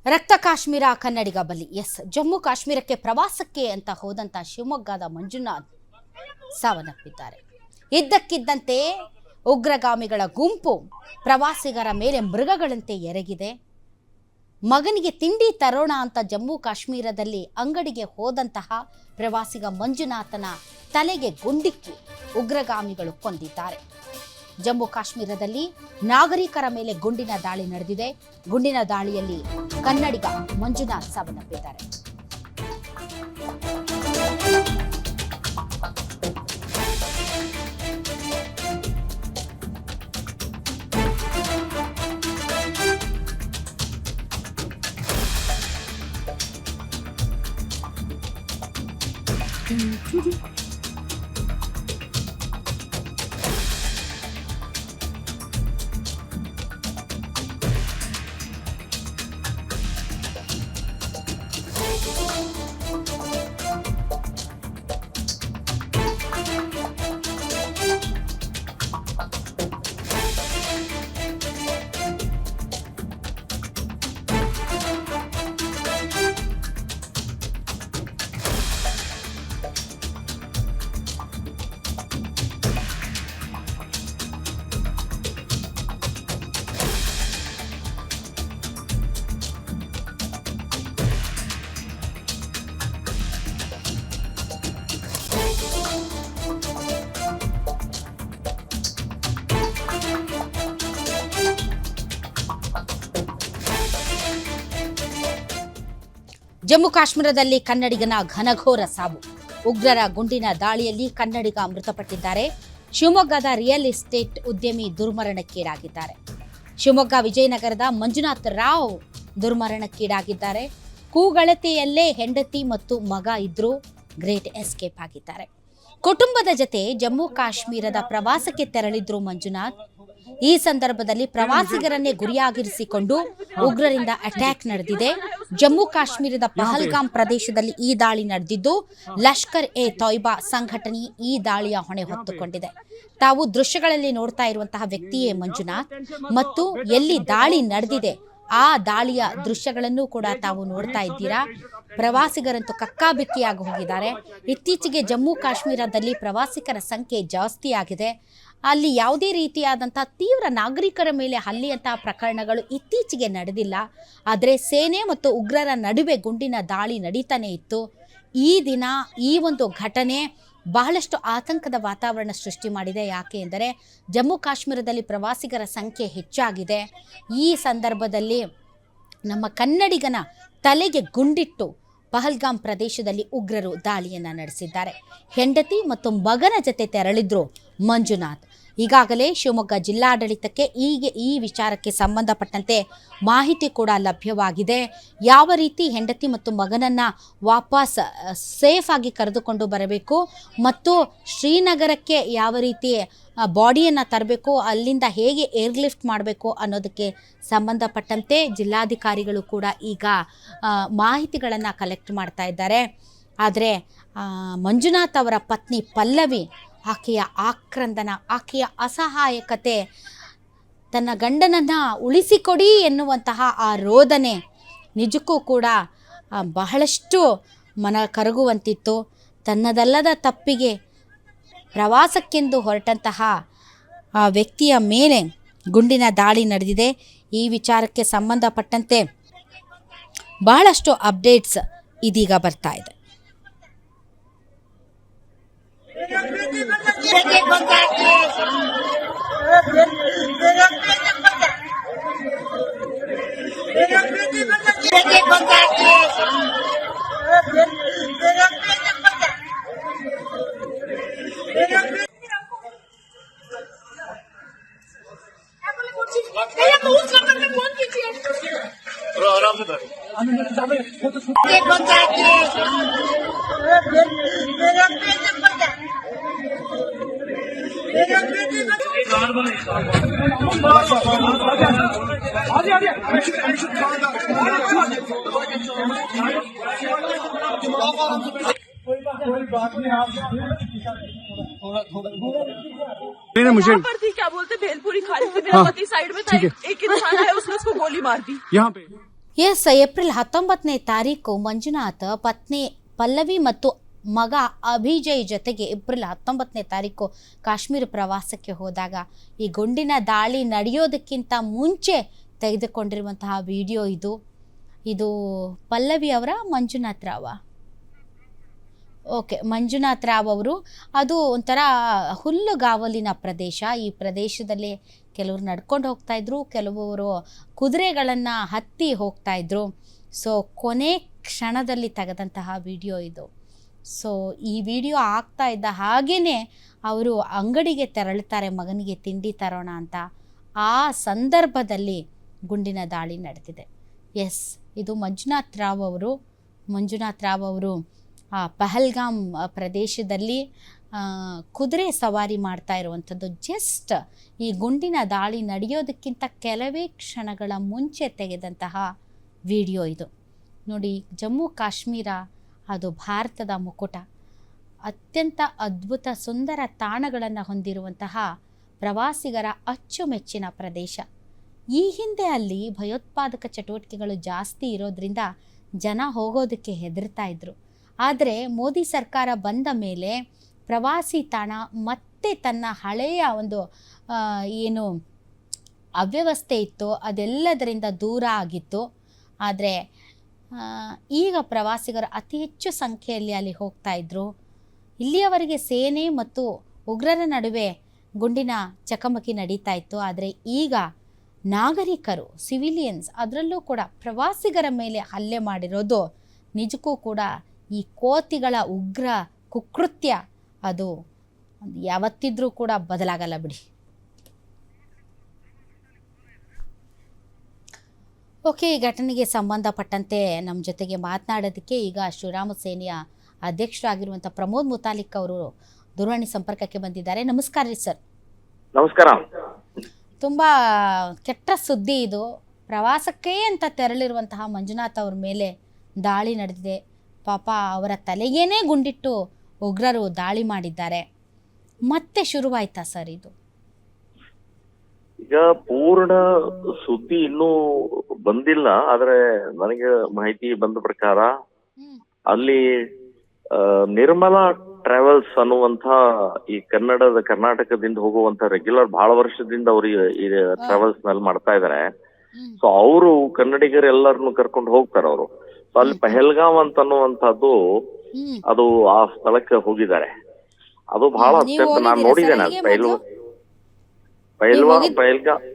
ರಕ್ತ ಕಾಶ್ಮೀರ ಕನ್ನಡಿಗ ಬಲಿ. ಎಸ್, ಜಮ್ಮು ಕಾಶ್ಮೀರಕ್ಕೆ ಪ್ರವಾಸಕ್ಕೆ ಅಂತ ಹೋದಂತ ಶಿವಮೊಗ್ಗದ ಮಂಜುನಾಥ್ ಸಾವನ್ನಪ್ಪಿದ್ದಾರೆ. ಇದ್ದಕ್ಕಿದ್ದಂತೆ ಉಗ್ರಗಾಮಿಗಳ ಗುಂಪು ಪ್ರವಾಸಿಗರ ಮೇಲೆ ಮೃಗಗಳಂತೆ ಎರಗಿದೆ. ಮಗನಿಗೆ ತಿಂಡಿ ತರೋಣ ಅಂತ ಜಮ್ಮು ಕಾಶ್ಮೀರದಲ್ಲಿ ಅಂಗಡಿಗೆ ಹೋದಂತಹ ಪ್ರವಾಸಿಗ ಮಂಜುನಾಥನ ತಲೆಗೆ ಗುಂಡಿಕ್ಕಿ ಉಗ್ರಗಾಮಿಗಳು ಕೊಂದಿದ್ದಾರೆ. ಜಮ್ಮು ಕಾಶ್ಮೀರದಲ್ಲಿ ನಾಗರಿಕರ ಮೇಲೆ ಗುಂಡಿನ ದಾಳಿ ನಡೆದಿದೆ. ಗುಂಡಿನ ದಾಳಿಯಲ್ಲಿ ಕನ್ನಡಿಗ ಮಂಜುನಾಥ್ ಸಾವನ್ನಪ್ಪಿದ್ದಾರೆ. ಜಮ್ಮು ಕಾಶ್ಮೀರದಲ್ಲಿ ಕನ್ನಡಿಗನ ಘನಘೋರ ಸಾವು. ಉಗ್ರರ ಗುಂಡಿನ ದಾಳಿಯಲ್ಲಿ ಕನ್ನಡಿಗ ಮೃತಪಟ್ಟಿದ್ದಾರೆ. ಶಿವಮೊಗ್ಗದ ರಿಯಲ್ ಎಸ್ಟೇಟ್ ಉದ್ಯಮಿ ದುರ್ಮರಣಕ್ಕೀಡಾಗಿದ್ದಾರೆ. ಶಿವಮೊಗ್ಗ ವಿಜಯನಗರದ ಮಂಜುನಾಥ್ ರಾವ್ ದುರ್ಮರಣಕ್ಕೀಡಾಗಿದ್ದಾರೆ. ಕೂಗಳತೆಯಲ್ಲೇ ಹೆಂಡತಿ ಮತ್ತು ಮಗ ಇದ್ರೂ ಗ್ರೇಟ್ ಎಸ್ಕೇಪ್ ಆಗಿದ್ದಾರೆ. ಕುಟುಂಬದ ಜತೆ ಜಮ್ಮು ಕಾಶ್ಮೀರದ ಪ್ರವಾಸಕ್ಕೆ ತೆರಳಿದ್ರು ಮಂಜುನಾಥ್. ಈ ಸಂದರ್ಭದಲ್ಲಿ ಪ್ರವಾಸಿಗರನ್ನೇ ಗುರಿಯಾಗಿರಿಸಿಕೊಂಡು ಉಗ್ರರಿಂದ ಅಟ್ಯಾಕ್ ನಡೆದಿದೆ. ಜಮ್ಮು ಕಾಶ್ಮೀರದ ಪಹಲ್ಗಾಮ್ ಪ್ರದೇಶದಲ್ಲಿ ಈ ದಾಳಿ ನಡೆದಿದ್ದು, ಲಷ್ಕರ್ ಎ ತೊಯ್ಬಾ ಸಂಘಟನೆ ಈ ದಾಳಿಯ ಹೊಣೆ ಹೊತ್ತುಕೊಂಡಿದೆ. ತಾವು ದೃಶ್ಯಗಳಲ್ಲಿ ನೋಡ್ತಾ ಇರುವಂತಹ ವ್ಯಕ್ತಿಯೇ ಮಂಜುನಾಥ್ ಮತ್ತು ಎಲ್ಲಿ ದಾಳಿ ನಡೆದಿದೆ ಆ ದಾಳಿಯ ದೃಶ್ಯಗಳನ್ನು ಕೂಡ ತಾವು ನೋಡ್ತಾ ಇದ್ದೀರಾ. ಪ್ರವಾಸಿಗರಂತೂ ಕಕ್ಕಾಬಿಕ್ಕಿಯಾಗಿ ಹೋಗಿದ್ದಾರೆ. ಇತ್ತೀಚೆಗೆ ಜಮ್ಮು ಕಾಶ್ಮೀರದಲ್ಲಿ ಪ್ರವಾಸಿಗರ ಸಂಖ್ಯೆ ಜಾಸ್ತಿ ಆಗಿದೆ. ಅಲ್ಲಿ ಯಾವುದೇ ರೀತಿಯಾದಂತಹ ತೀವ್ರ ನಾಗರಿಕರ ಮೇಲೆ ಹಲ್ಲೆಯಂತಹ ಪ್ರಕರಣಗಳು ಇತ್ತೀಚೆಗೆ ನಡೆದಿಲ್ಲ. ಆದರೆ ಸೇನೆ ಮತ್ತು ಉಗ್ರರ ನಡುವೆ ಗುಂಡಿನ ದಾಳಿ ನಡೀತಾನೆ ಇತ್ತು. ಈ ದಿನ ಈ ಒಂದು ಘಟನೆ ಬಹಳಷ್ಟು ಆತಂಕದ ವಾತಾವರಣ ಸೃಷ್ಟಿ ಮಾಡಿದೆ. ಯಾಕೆ ಎಂದರೆ ಜಮ್ಮು ಕಾಶ್ಮೀರದಲ್ಲಿ ಪ್ರವಾಸಿಗರ ಸಂಖ್ಯೆ ಹೆಚ್ಚಾಗಿದೆ. ಈ ಸಂದರ್ಭದಲ್ಲಿ ನಮ್ಮ ಕನ್ನಡಿಗನ ತಲೆಗೆ ಗುಂಡಿಟ್ಟು ಪಹಲ್ಗಾಮ್ ಪ್ರದೇಶದಲ್ಲಿ ಉಗ್ರರು ದಾಳಿಯನ್ನು ನಡೆಸಿದ್ದಾರೆ. ಹೆಂಡತಿ ಮತ್ತು ಮಗನ ಜತೆ ತೆರಳಿದ್ರು ಮಂಜುನಾಥ್. ಈಗಾಗಲೇ ಶಿವಮೊಗ್ಗ ಜಿಲ್ಲಾಡಳಿತಕ್ಕೆ ಈ ವಿಚಾರಕ್ಕೆ ಸಂಬಂಧಪಟ್ಟಂತೆ ಮಾಹಿತಿ ಕೂಡ ಲಭ್ಯವಾಗಿದೆ. ಯಾವ ರೀತಿ ಹೆಂಡತಿ ಮತ್ತು ಮಗನನ್ನು ವಾಪಸ್ ಸೇಫ್ ಆಗಿ ಕರೆದುಕೊಂಡು ಬರಬೇಕು ಮತ್ತು ಶ್ರೀನಗರಕ್ಕೆ ಯಾವ ರೀತಿ ಬಾಡಿಯನ್ನು ತರಬೇಕು, ಅಲ್ಲಿಂದ ಹೇಗೆ ಏರ್ಲಿಫ್ಟ್ ಮಾಡಬೇಕು ಅನ್ನೋದಕ್ಕೆ ಸಂಬಂಧಪಟ್ಟಂತೆ ಜಿಲ್ಲಾಧಿಕಾರಿಗಳು ಕೂಡ ಈಗ ಮಾಹಿತಿಗಳನ್ನು ಕಲೆಕ್ಟ್ ಮಾಡ್ತಾ ಇದ್ದಾರೆ. ಆದರೆ ಮಂಜುನಾಥ್ ಅವರ ಪತ್ನಿ ಪಲ್ಲವಿ, ಆಕೆಯ ಆಕ್ರಂದನ, ಆಕೆಯ ಅಸಹಾಯಕತೆ, ತನ್ನ ಗಂಡನನ್ನು ಉಳಿಸಿಕೊಡಿ ಎನ್ನುವಂತಹ ಆ ರೋದನೆ ನಿಜಕ್ಕೂ ಕೂಡ ಬಹಳಷ್ಟು ಮನ ಕರಗುವಂತಿತ್ತು. ತನ್ನದಲ್ಲದ ತಪ್ಪಿಗೆ ಪ್ರವಾಸಕ್ಕೆಂದು ಹೊರಟಂತಹ ಆ ವ್ಯಕ್ತಿಯ ಮೇಲೆ ಗುಂಡಿನ ದಾಳಿ ನಡೆದಿದೆ. ಈ ವಿಚಾರಕ್ಕೆ ಸಂಬಂಧಪಟ್ಟಂತೆ ಬಹಳಷ್ಟು ಅಪ್ಡೇಟ್ಸ್ ಇದೀಗ ಬರ್ತಾ ಇದೆ. आराम से कोई बात नहीं, आप थोड़ा मुझे पर थी, क्या बोलते भेलपुरी खा रही थी, मेरा पति साइड में था, एक इंसान है उसने उसको गोली मार दी यहाँ पे। ಎಸ್, ಏಪ್ರಿಲ್ 19ನೇ ತಾರೀಕು ಮಂಜುನಾಥ್ ಪತ್ನಿ ಪಲ್ಲವಿ ಮತ್ತು ಮಗ ಅಭಿಜಯ್ ಜೊತೆಗೆ ಏಪ್ರಿಲ್ 19ನೇ ತಾರೀಕು ಕಾಶ್ಮೀರ ಪ್ರವಾಸಕ್ಕೆ ಹೋದಾಗ ಈ ಗುಂಡಿನ ದಾಳಿ ನಡೆಯೋದಕ್ಕಿಂತ ಮುಂಚೆ ತೆಗೆದುಕೊಂಡಿರುವಂತಹ ವಿಡಿಯೋ ಇದು. ಇದು ಪಲ್ಲವಿ ಅವರ ಮಂಜುನಾಥ್ ರಾವ? ಓಕೆ, ಮಂಜುನಾಥ್ ರಾವ್ ಅವರು. ಅದು ಒಂಥರ ಹುಲ್ಲುಗಾವಲಿನ ಪ್ರದೇಶ. ಈ ಪ್ರದೇಶದಲ್ಲಿ ಕೆಲವರು ನಡ್ಕೊಂಡು ಹೋಗ್ತಾಯಿದ್ರು, ಕೆಲವರು ಕುದುರೆಗಳನ್ನು ಹತ್ತಿ ಹೋಗ್ತಾಯಿದ್ರು. ಸೊ ಕೊನೆ ಕ್ಷಣದಲ್ಲಿ ತೆಗೆದಂತಹ ವಿಡಿಯೋ ಇದು. ಸೊ ಈ ವಿಡಿಯೋ ಆಗ್ತಾ ಇದ್ದ ಹಾಗೇ ಅವರು ಅಂಗಡಿಗೆ ತೆರಳುತ್ತಾರೆ ಮಗನಿಗೆ ತಿಂಡಿ ತರೋಣ ಅಂತ. ಆ ಸಂದರ್ಭದಲ್ಲಿ ಗುಂಡಿನ ದಾಳಿ ನಡೆದಿದೆ. ಎಸ್, ಇದು ಮಂಜುನಾಥ್ ರಾವ್ ಅವರು ಪಹಲ್ಗಾಮ್ ಪ್ರದೇಶದಲ್ಲಿ ಕುದುರೆ ಸವಾರಿ ಮಾಡ್ತಾ ಇರುವಂಥದ್ದು. ಜಸ್ಟ್ ಈ ಗುಂಡಿನ ದಾಳಿ ನಡೆಯೋದಕ್ಕಿಂತ ಕೆಲವೇ ಕ್ಷಣಗಳ ಮುಂಚೆ ತೆಗೆದಂತಹ ವಿಡಿಯೋ ಇದು ನೋಡಿ. ಜಮ್ಮು ಕಾಶ್ಮೀರ ಅದು ಭಾರತದ ಮುಕುಟ. ಅತ್ಯಂತ ಅದ್ಭುತ ಸುಂದರ ತಾಣಗಳನ್ನು ಹೊಂದಿರುವಂತಹ ಪ್ರವಾಸಿಗರ ಅಚ್ಚುಮೆಚ್ಚಿನ ಪ್ರದೇಶ. ಈ ಹಿಂದೆ ಅಲ್ಲಿ ಭಯೋತ್ಪಾದಕ ಚಟುವಟಿಕೆಗಳು ಜಾಸ್ತಿ ಇರೋದ್ರಿಂದ ಜನ ಹೋಗೋದಕ್ಕೆ ಹೆದರ್ತಾ ಇದ್ರು. ಆದರೆ ಮೋದಿ ಸರ್ಕಾರ ಬಂದ ಮೇಲೆ ಪ್ರವಾಸಿ ತಾಣ ಮತ್ತೆ ತನ್ನ ಹಳೆಯ ಒಂದು ಏನು ಅವ್ಯವಸ್ಥೆ ಇತ್ತು ಅದೆಲ್ಲದರಿಂದ ದೂರ ಆಗಿತ್ತು. ಆದರೆ ಈಗ ಪ್ರವಾಸಿಗರು ಅತಿ ಹೆಚ್ಚು ಸಂಖ್ಯೆಯಲ್ಲಿ ಅಲ್ಲಿ ಹೋಗ್ತಾ ಇದ್ದರು. ಇಲ್ಲಿಯವರೆಗೆ ಸೇನೆ ಮತ್ತು ಉಗ್ರರ ನಡುವೆ ಗುಂಡಿನ ಚಕಮಕಿ ನಡೀತಾ ಇತ್ತು. ಆದರೆ ಈಗ ನಾಗರಿಕರು, ಸಿವಿಲಿಯನ್ಸ್, ಅದರಲ್ಲೂ ಕೂಡ ಪ್ರವಾಸಿಗರ ಮೇಲೆ ಹಲ್ಲೆ ಮಾಡಿರೋದು ನಿಜಕ್ಕೂ ಕೂಡ ಈ ಕೋತಿಗಳ ಉಗ್ರ ಕುಕೃತ್ಯ ಅದು ಯಾವತ್ತಿದ್ರೂ ಕೂಡ ಬದಲಾಗಲ್ಲ ಬಿಡಿ. ಓಕೆ, ಈ ಘಟನೆಗೆ ಸಂಬಂಧಪಟ್ಟಂತೆ ನಮ್ಮ ಜೊತೆಗೆ ಮಾತನಾಡೋದಕ್ಕೆ ಈಗ ಶ್ರೀರಾಮ ಸೇನೆಯ ಅಧ್ಯಕ್ಷರಾಗಿರುವಂಥ ಪ್ರಮೋದ್ ಮುತಾಲಿಕ್ ಅವರು ದೂರವಾಣಿ ಸಂಪರ್ಕಕ್ಕೆ ಬಂದಿದ್ದಾರೆ. ನಮಸ್ಕಾರ ರೀ ಸರ್. ನಮಸ್ಕಾರ. ತುಂಬ ಕೆಟ್ಟ ಸುದ್ದಿ ಇದು. ಪ್ರವಾಸಕ್ಕೆ ಅಂತ ತೆರಳಿರುವಂತಹ ಮಂಜುನಾಥ್ ಅವ್ರ ಮೇಲೆ ದಾಳಿ ನಡೆದಿದೆ. ಪಾಪ ಅವರ ತಲೆಗೇನೆ ಗುಂಡಿಟ್ಟು ಉಗ್ರರು ದಾಳಿ ಮಾಡಿದ್ದಾರೆ. ಮತ್ತೆ ಶುರುವಾಯ್ತಾ ಸರ್ ಇದು? ಈಗ ಪೂರ್ಣ ಸುದ್ದಿ ಇನ್ನೂ ಬಂದಿಲ್ಲ. ಆದ್ರೆ ನನಗೆ ಮಾಹಿತಿ ಬಂದ ಪ್ರಕಾರ ಅಲ್ಲಿ ನಿರ್ಮಲಾ ಟ್ರಾವೆಲ್ಸ್ ಅನ್ನುವಂತ ಈ ಕರ್ನಾಟಕದಿಂದ ಹೋಗುವಂತ ರೆಗ್ಯುಲರ್ ಬಹಳ ವರ್ಷದಿಂದ ಅವರು ಈ ಟ್ರಾವೆಲ್ಸ್ ನಲ್ಲಿ ಮಾಡ್ತಾ ಇದಾರೆ. ಸೊ ಅವರು ಕನ್ನಡಿಗರೆಲ್ಲರನ್ನು ಕರ್ಕೊಂಡು ಹೋಗ್ತಾರೆ ಅವರು. ಸೊ ಅಲ್ಲಿ ಪಹಲ್ಗಾಮ್ ಅಂತ ಅನ್ನುವಂಥದ್ದು ಅದು ಆ ಸ್ಥಳಕ್ಕೆ ಹೋಗಿದ್ದಾರೆ. ಅದು ಬಹಳ ಅತ್ಯಂತ ನಾನು ನೋಡಿದ್ದೇನೆ. ಪಹಲ್ಗಾಮ್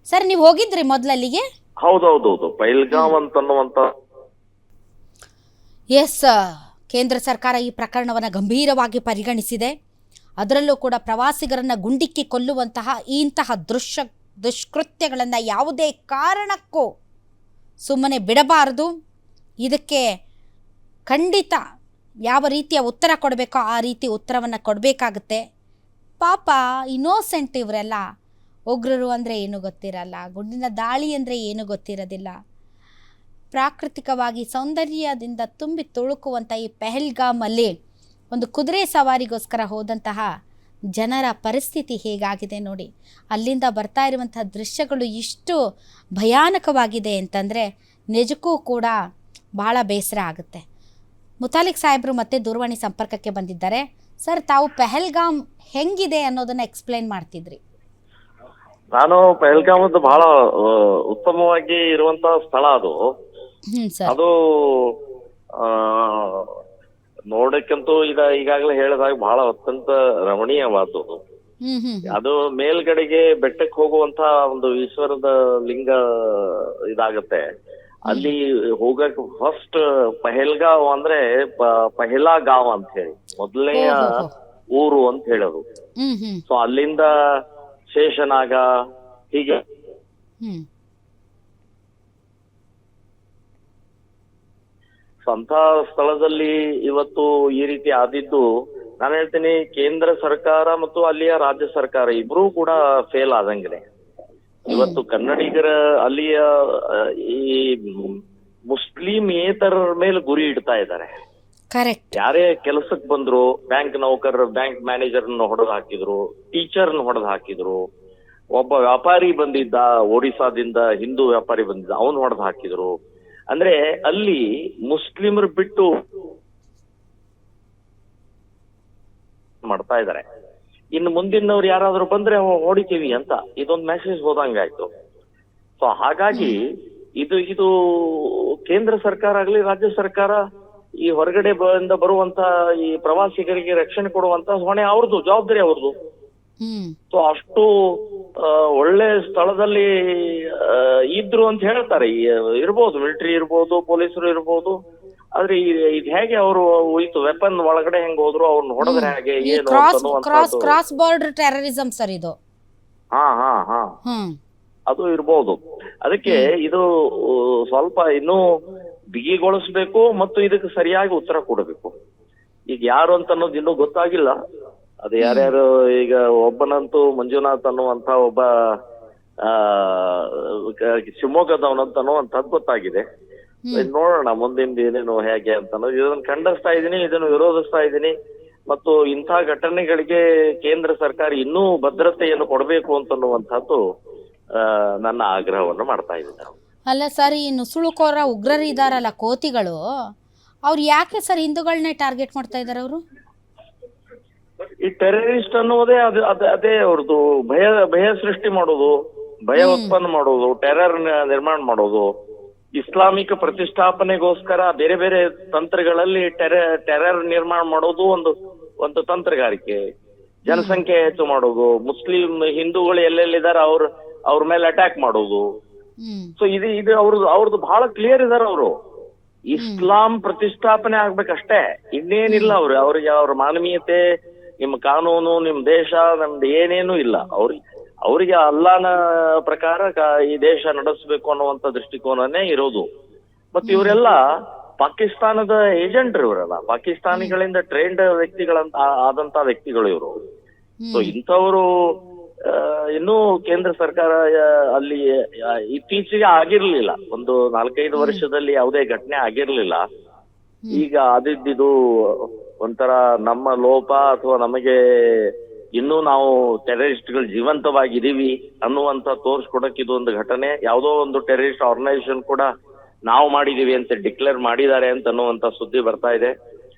ಸರ್, ನೀವು ಹೋಗಿದ್ರಿ ಮೊದಲಲ್ಲಿಗೆ? ಹೌದೌದೌದು, ಪಹಲ್ಗಾಮ್ ಅಂತ ಅನ್ನುವಂತ. ಎಸ್, ಕೇಂದ್ರ ಸರ್ಕಾರ ಈ ಪ್ರಕರಣವನ್ನು ಗಂಭೀರವಾಗಿ ಪರಿಗಣಿಸಿದೆ. ಅದರಲ್ಲೂ ಕೂಡ ಪ್ರವಾಸಿಗರನ್ನು ಗುಂಡಿಕ್ಕಿ ಕೊಲ್ಲುವಂತಹ ಇಂತಹ ದುಷ್ಕೃತ್ಯಗಳನ್ನು ಯಾವುದೇ ಕಾರಣಕ್ಕೂ ಸುಮ್ಮನೆ ಬಿಡಬಾರದು. ಇದಕ್ಕೆ ಖಂಡಿತ ಯಾವ ರೀತಿಯ ಉತ್ತರ ಕೊಡಬೇಕೋ ಆ ರೀತಿ ಉತ್ತರವನ್ನು ಕೊಡಬೇಕಾಗುತ್ತೆ. ಪಾಪ ಇನ್ನೋಸೆಂಟ್ ಇವರೆಲ್ಲ. ಉಗ್ರರು ಅಂದರೆ ಏನು ಗೊತ್ತಿರಲ್ಲ, ಗುಂಡಿನ ದಾಳಿ ಅಂದರೆ ಏನು ಗೊತ್ತಿರೋದಿಲ್ಲ. ಪ್ರಾಕೃತಿಕವಾಗಿ ಸೌಂದರ್ಯದಿಂದ ತುಂಬಿ ತುಳುಕುವಂಥ ಈ ಪಹಲ್ಗಾಮಲ್ಲಿ ಒಂದು ಕುದುರೆ ಸವಾರಿಗೋಸ್ಕರ ಹೋದಂತಹ ಜನರ ಪರಿಸ್ಥಿತಿ ಹೇಗಾಗಿದೆ ನೋಡಿ. ಅಲ್ಲಿಂದ ಬರ್ತಾ ಇರುವಂಥ ದೃಶ್ಯಗಳು ಇಷ್ಟು ಭಯಾನಕವಾಗಿದೆ ಅಂತಂದರೆ ನಿಜಕ್ಕೂ ಕೂಡ ಭಾಳ ಬೇಸರ ಆಗುತ್ತೆ. ಮುತಾಲಿಕ್ ಸಾಹೇಬರು ಮತ್ತೆ ದೂರವಾಣಿ ಸಂಪರ್ಕಕ್ಕೆ ಬಂದಿದ್ದಾರೆ. ಸರ್, ತಾವು ಪಹಲ್ಗಾಮ್ ಹೆಂಗಿದೆ ಅನ್ನೋದನ್ನ ಎಕ್ಸ್ಪ್ಲೈನ್ ಮಾಡ್ತಿದ್ರಿ. ನಾನು ಪಹಲ್ಗಾಮದ್ದು ಬಹಳ ಉತ್ತಮವಾಗಿ ಇರುವಂತ ಸ್ಥಳ ಅದು. ಅದು ನೋಡಕ್ಕಂತೂ ಈಗಾಗಲೇ ಹೇಳಿದಾಗ ಬಹಳ ಅತ್ಯಂತ ರಮಣೀಯವಾದದ್ದು. ಅದು ಮೇಲ್ಗಡೆಗೆ ಬೆಟ್ಟಕ್ಕೆ ಹೋಗುವಂತ ಒಂದು ಈಶ್ವರದ ಲಿಂಗ ಇದಾಗತ್ತೆ. ಅಲ್ಲಿ ಹೋಗಕ್ ಫಸ್ಟ್ ಪಹಲ್ಗಾವ್ ಅಂದ್ರೆ ಪಹಲಾ ಗಾಂವ್ ಅಂತ ಹೇಳಿ ಮೊದಲನೆಯ ಊರು ಅಂತ ಹೇಳೋದು. ಸೊ ಅಲ್ಲಿಂದ ಶೇಷನಾಗ ಹೀಗೆ ಅಂತ ಸ್ಥಳದಲ್ಲಿ ಇವತ್ತು ಈ ರೀತಿ ಆದಿದ್ದು, ನಾನು ಹೇಳ್ತೀನಿ ಕೇಂದ್ರ ಸರ್ಕಾರ ಮತ್ತು ಅಲ್ಲಿಯ ರಾಜ್ಯ ಸರ್ಕಾರ ಇಬ್ರು ಕೂಡ ಫೇಲ್ ಆದಂಗಿದೆ. ಇವತ್ತು ಕನ್ನಡಿಗರ ಅಲ್ಲಿಯ ಈ ಮುಸ್ಲಿಮೇತರರ ಮೇಲೆ ಗುರಿ ಇಡ್ತಾ ಇದ್ದಾರೆ. ಯಾರೇ ಕೆಲಸಕ್ಕೆ ಬಂದ್ರು, ಬ್ಯಾಂಕ್ ನೌಕರರು, ಬ್ಯಾಂಕ್ ಮ್ಯಾನೇಜರ್ನ ಹೊಡೆದು ಹಾಕಿದ್ರು, ಟೀಚರ್ನ ಹೊಡೆದು ಹಾಕಿದ್ರು, ಒಬ್ಬ ವ್ಯಾಪಾರಿ ಬಂದಿದ್ದ, ಒಡಿಸಾದಿಂದ ಹಿಂದೂ ವ್ಯಾಪಾರಿ ಬಂದಿದ್ದ, ಅವನ್ ಹೊಡೆದು ಹಾಕಿದ್ರು. ಅಂದ್ರೆ ಅಲ್ಲಿ ಮುಸ್ಲಿಮರು ಬಿಟ್ಟು ಮಾಡ್ತಾ ಇದಾರೆ. ಇನ್ನು ಮುಂದಿನವ್ರು ಯಾರಾದ್ರೂ ಬಂದ್ರೆ ಹೊಡಿತೀವಿ ಅಂತ ಇದೊಂದು ಮೆಸೇಜ್ ಹೋದಂಗಾಯ್ತು. ಸೊ ಹಾಗಾಗಿ ಇದು ಕೇಂದ್ರ ಸರ್ಕಾರ ಆಗ್ಲಿ ರಾಜ್ಯ ಸರ್ಕಾರ ಈ ಹೊರಗಡೆ ಬರುವಂತ ಈ ಪ್ರವಾಸಿಗರಿಗೆ ರಕ್ಷಣೆ ಕೊಡುವಂತ ಹೊಣೆ ಅವ್ರದ್ದು, ಜವಾಬ್ದಾರಿ ಅವ್ರದ್ದು. ಸೊ ಅಷ್ಟು ಒಳ್ಳೆ ಸ್ಥಳದಲ್ಲಿ ಇದ್ರು ಅಂತ ಹೇಳ್ತಾರೆ. ಇರ್ಬೋದು, ಮಿಲಿಟರಿ ಇರ್ಬೋದು, ಪೊಲೀಸರು ಇರ್ಬೋದು. ಆದ್ರೆ ಇದು ಹೇಗೆ ಅವರು ಹೋಯ್ತು, ವೆಪನ್ ಒಳಗಡೆ ಹೆಂಗ್ ಹೋದ್ರು, ಅವ್ರನ್ನ ಹೊಡೆದ್ರೆ ಹೇಗೆ, ಏನು ಕ್ರಾಸ್ ಬಾರ್ಡರ್ ಟೆರರಿಸಂ ಸರ್ ಇದು. ಹಾ ಅದು ಇರ್ಬೋದು. ಅದಕ್ಕೆ ಇದು ಸ್ವಲ್ಪ ಇನ್ನೂ ಬಿಗಿಗೊಳಿಸ್ಬೇಕು ಮತ್ತು ಇದಕ್ಕೆ ಸರಿಯಾಗಿ ಉತ್ತರ ಕೊಡಬೇಕು. ಈಗ ಯಾರು ಅಂತ ಅನ್ನೋದು ಇನ್ನೂ ಗೊತ್ತಾಗಿಲ್ಲ. ಅದು ಯಾರ್ಯಾರು, ಈಗ ಒಬ್ಬನಂತೂ ಮಂಜುನಾಥ್ ಅನ್ನುವಂತ ಒಬ್ಬ ಶಿವಮೊಗ್ಗದವನಂತ ಅನ್ನುವಂಥದ್ದು ಗೊತ್ತಾಗಿದೆ. ನೋಡೋಣ ಮುಂದಿನ ಏನೇನು ಹೇಗೆ ಅಂತ ಅನ್ನೋದು. ಇದನ್ನು ಖಂಡಿಸ್ತಾ ಇದ್ದೀನಿ, ಇದನ್ನು ವಿರೋಧಿಸ್ತಾ ಇದ್ದೀನಿ. ಮತ್ತು ಇಂಥ ಘಟನೆಗಳಿಗೆ ಕೇಂದ್ರ ಸರ್ಕಾರ ಇನ್ನೂ ಭದ್ರತೆಯನ್ನು ಕೊಡಬೇಕು ಅಂತನ್ನುವಂಥದ್ದು ನನ್ನ ಆಗ್ರಹವನ್ನು ಮಾಡ್ತಾ ಇದ್ದೀನಿ. ಅಲ್ಲ ಸರ್, ಈ ನುಸುಳುಕೋರ ಉಗ್ರರು ಇದಾರಲ್ಲ, ಕೋತಿಗಳು, ಅವ್ರು ಯಾಕೆ ಸರ್ ಹಿಂದೂಗಳನ್ನೇ ಟಾರ್ಗೆಟ್ ಮಾಡ್ತಾ ಇದಾರೆ? ಅವರು ಈ ಟೆರರಿಸ್ಟ್ ಅನ್ನೋದೇ ಅದೇ ಅವ್ರದ್ದು ಭಯ ಸೃಷ್ಟಿ ಮಾಡೋದು, ಭಯ ಉತ್ಪನ್ನ ಮಾಡೋದು, ಟೆರರ್ ನಿರ್ಮಾಣ ಮಾಡೋದು, ಇಸ್ಲಾಮಿಕ ಪ್ರತಿಷ್ಠಾಪನೆಗೋಸ್ಕರ ಬೇರೆ ಬೇರೆ ತಂತ್ರಗಳಲ್ಲಿ ಟೆರರ್ ನಿರ್ಮಾಣ ಮಾಡೋದು ಒಂದು ತಂತ್ರಗಾರಿಕೆ. ಜನಸಂಖ್ಯೆ ಹೆಚ್ಚು ಮಾಡೋದು, ಮುಸ್ಲಿಂ ಹಿಂದೂಗಳು ಎಲ್ಲೆಲ್ಲಿದ್ದಾರೆ ಅವ್ರ ಮೇಲೆ ಅಟ್ಯಾಕ್ ಮಾಡೋದು. ಸೊ ಇದು ಅವ್ರದ್ದು ಬಹಳ ಕ್ಲಿಯರ್ ಇದಾರೆ. ಅವರು ಇಸ್ಲಾಂ ಪ್ರತಿಷ್ಠಾಪನೆ ಆಗ್ಬೇಕಷ್ಟೇ, ಇನ್ನೇನಿಲ್ಲ. ಅವ್ರಿಗೆ ಅವ್ರ ಮಾನವೀಯತೆ, ನಿಮ್ಮ ಕಾನೂನು, ನಿಮ್ ದೇಶ, ನಮ್ದು ಏನೇನು ಇಲ್ಲ. ಅವ್ರಿಗೆ ಅಲ್ಲಾನ ಪ್ರಕಾರ ಈ ದೇಶ ನಡೆಸಬೇಕು ಅನ್ನುವಂತ ದೃಷ್ಟಿಕೋನನೇ ಇರೋದು. ಮತ್ತೆ ಇವರೆಲ್ಲ ಪಾಕಿಸ್ತಾನದ ಏಜೆಂಟ್ ಇವರೆಲ್ಲ, ಪಾಕಿಸ್ತಾನಿಗಳಿಂದ ಟ್ರೈನ್ಡ್ ವ್ಯಕ್ತಿಗಳಂತ ಆದಂತ ವ್ಯಕ್ತಿಗಳು ಇವರು. ಸೊ ಇಂಥವರು ಇನ್ನೂ ಕೇಂದ್ರ ಸರ್ಕಾರ ಅಲ್ಲಿ ಇತ್ತೀಚೆಗೆ ಆಗಿರ್ಲಿಲ್ಲ, ಒಂದು 4-5 ವರ್ಷದಲ್ಲಿ ಯಾವುದೇ ಘಟನೆ ಆಗಿರ್ಲಿಲ್ಲ. ಈಗ ಆದಿದ್ದು ಒಂಥರ ನಮ್ಮ ಲೋಪ ಅಥವಾ ನಮಗೆ ಇನ್ನೂ ನಾವು ಟೆರರಿಸ್ಟ್ಗಳು ಜೀವಂತವಾಗಿದ್ದೀವಿ ಅನ್ನುವಂತ ತೋರ್ಸ್ಕೊಡಕ್ ಇದು ಒಂದು ಘಟನೆ. ಯಾವುದೋ ಒಂದು ಟೆರರಿಸ್ಟ್ ಆರ್ಗನೈಸೇಷನ್ ಕೂಡ ನಾವು ಮಾಡಿದೀವಿ ಅಂತ ಡಿಕ್ಲೇರ್ ಮಾಡಿದ್ದಾರೆ ಅಂತ ಅನ್ನುವಂತ ಸುದ್ದಿ ಬರ್ತಾ ಇದೆ.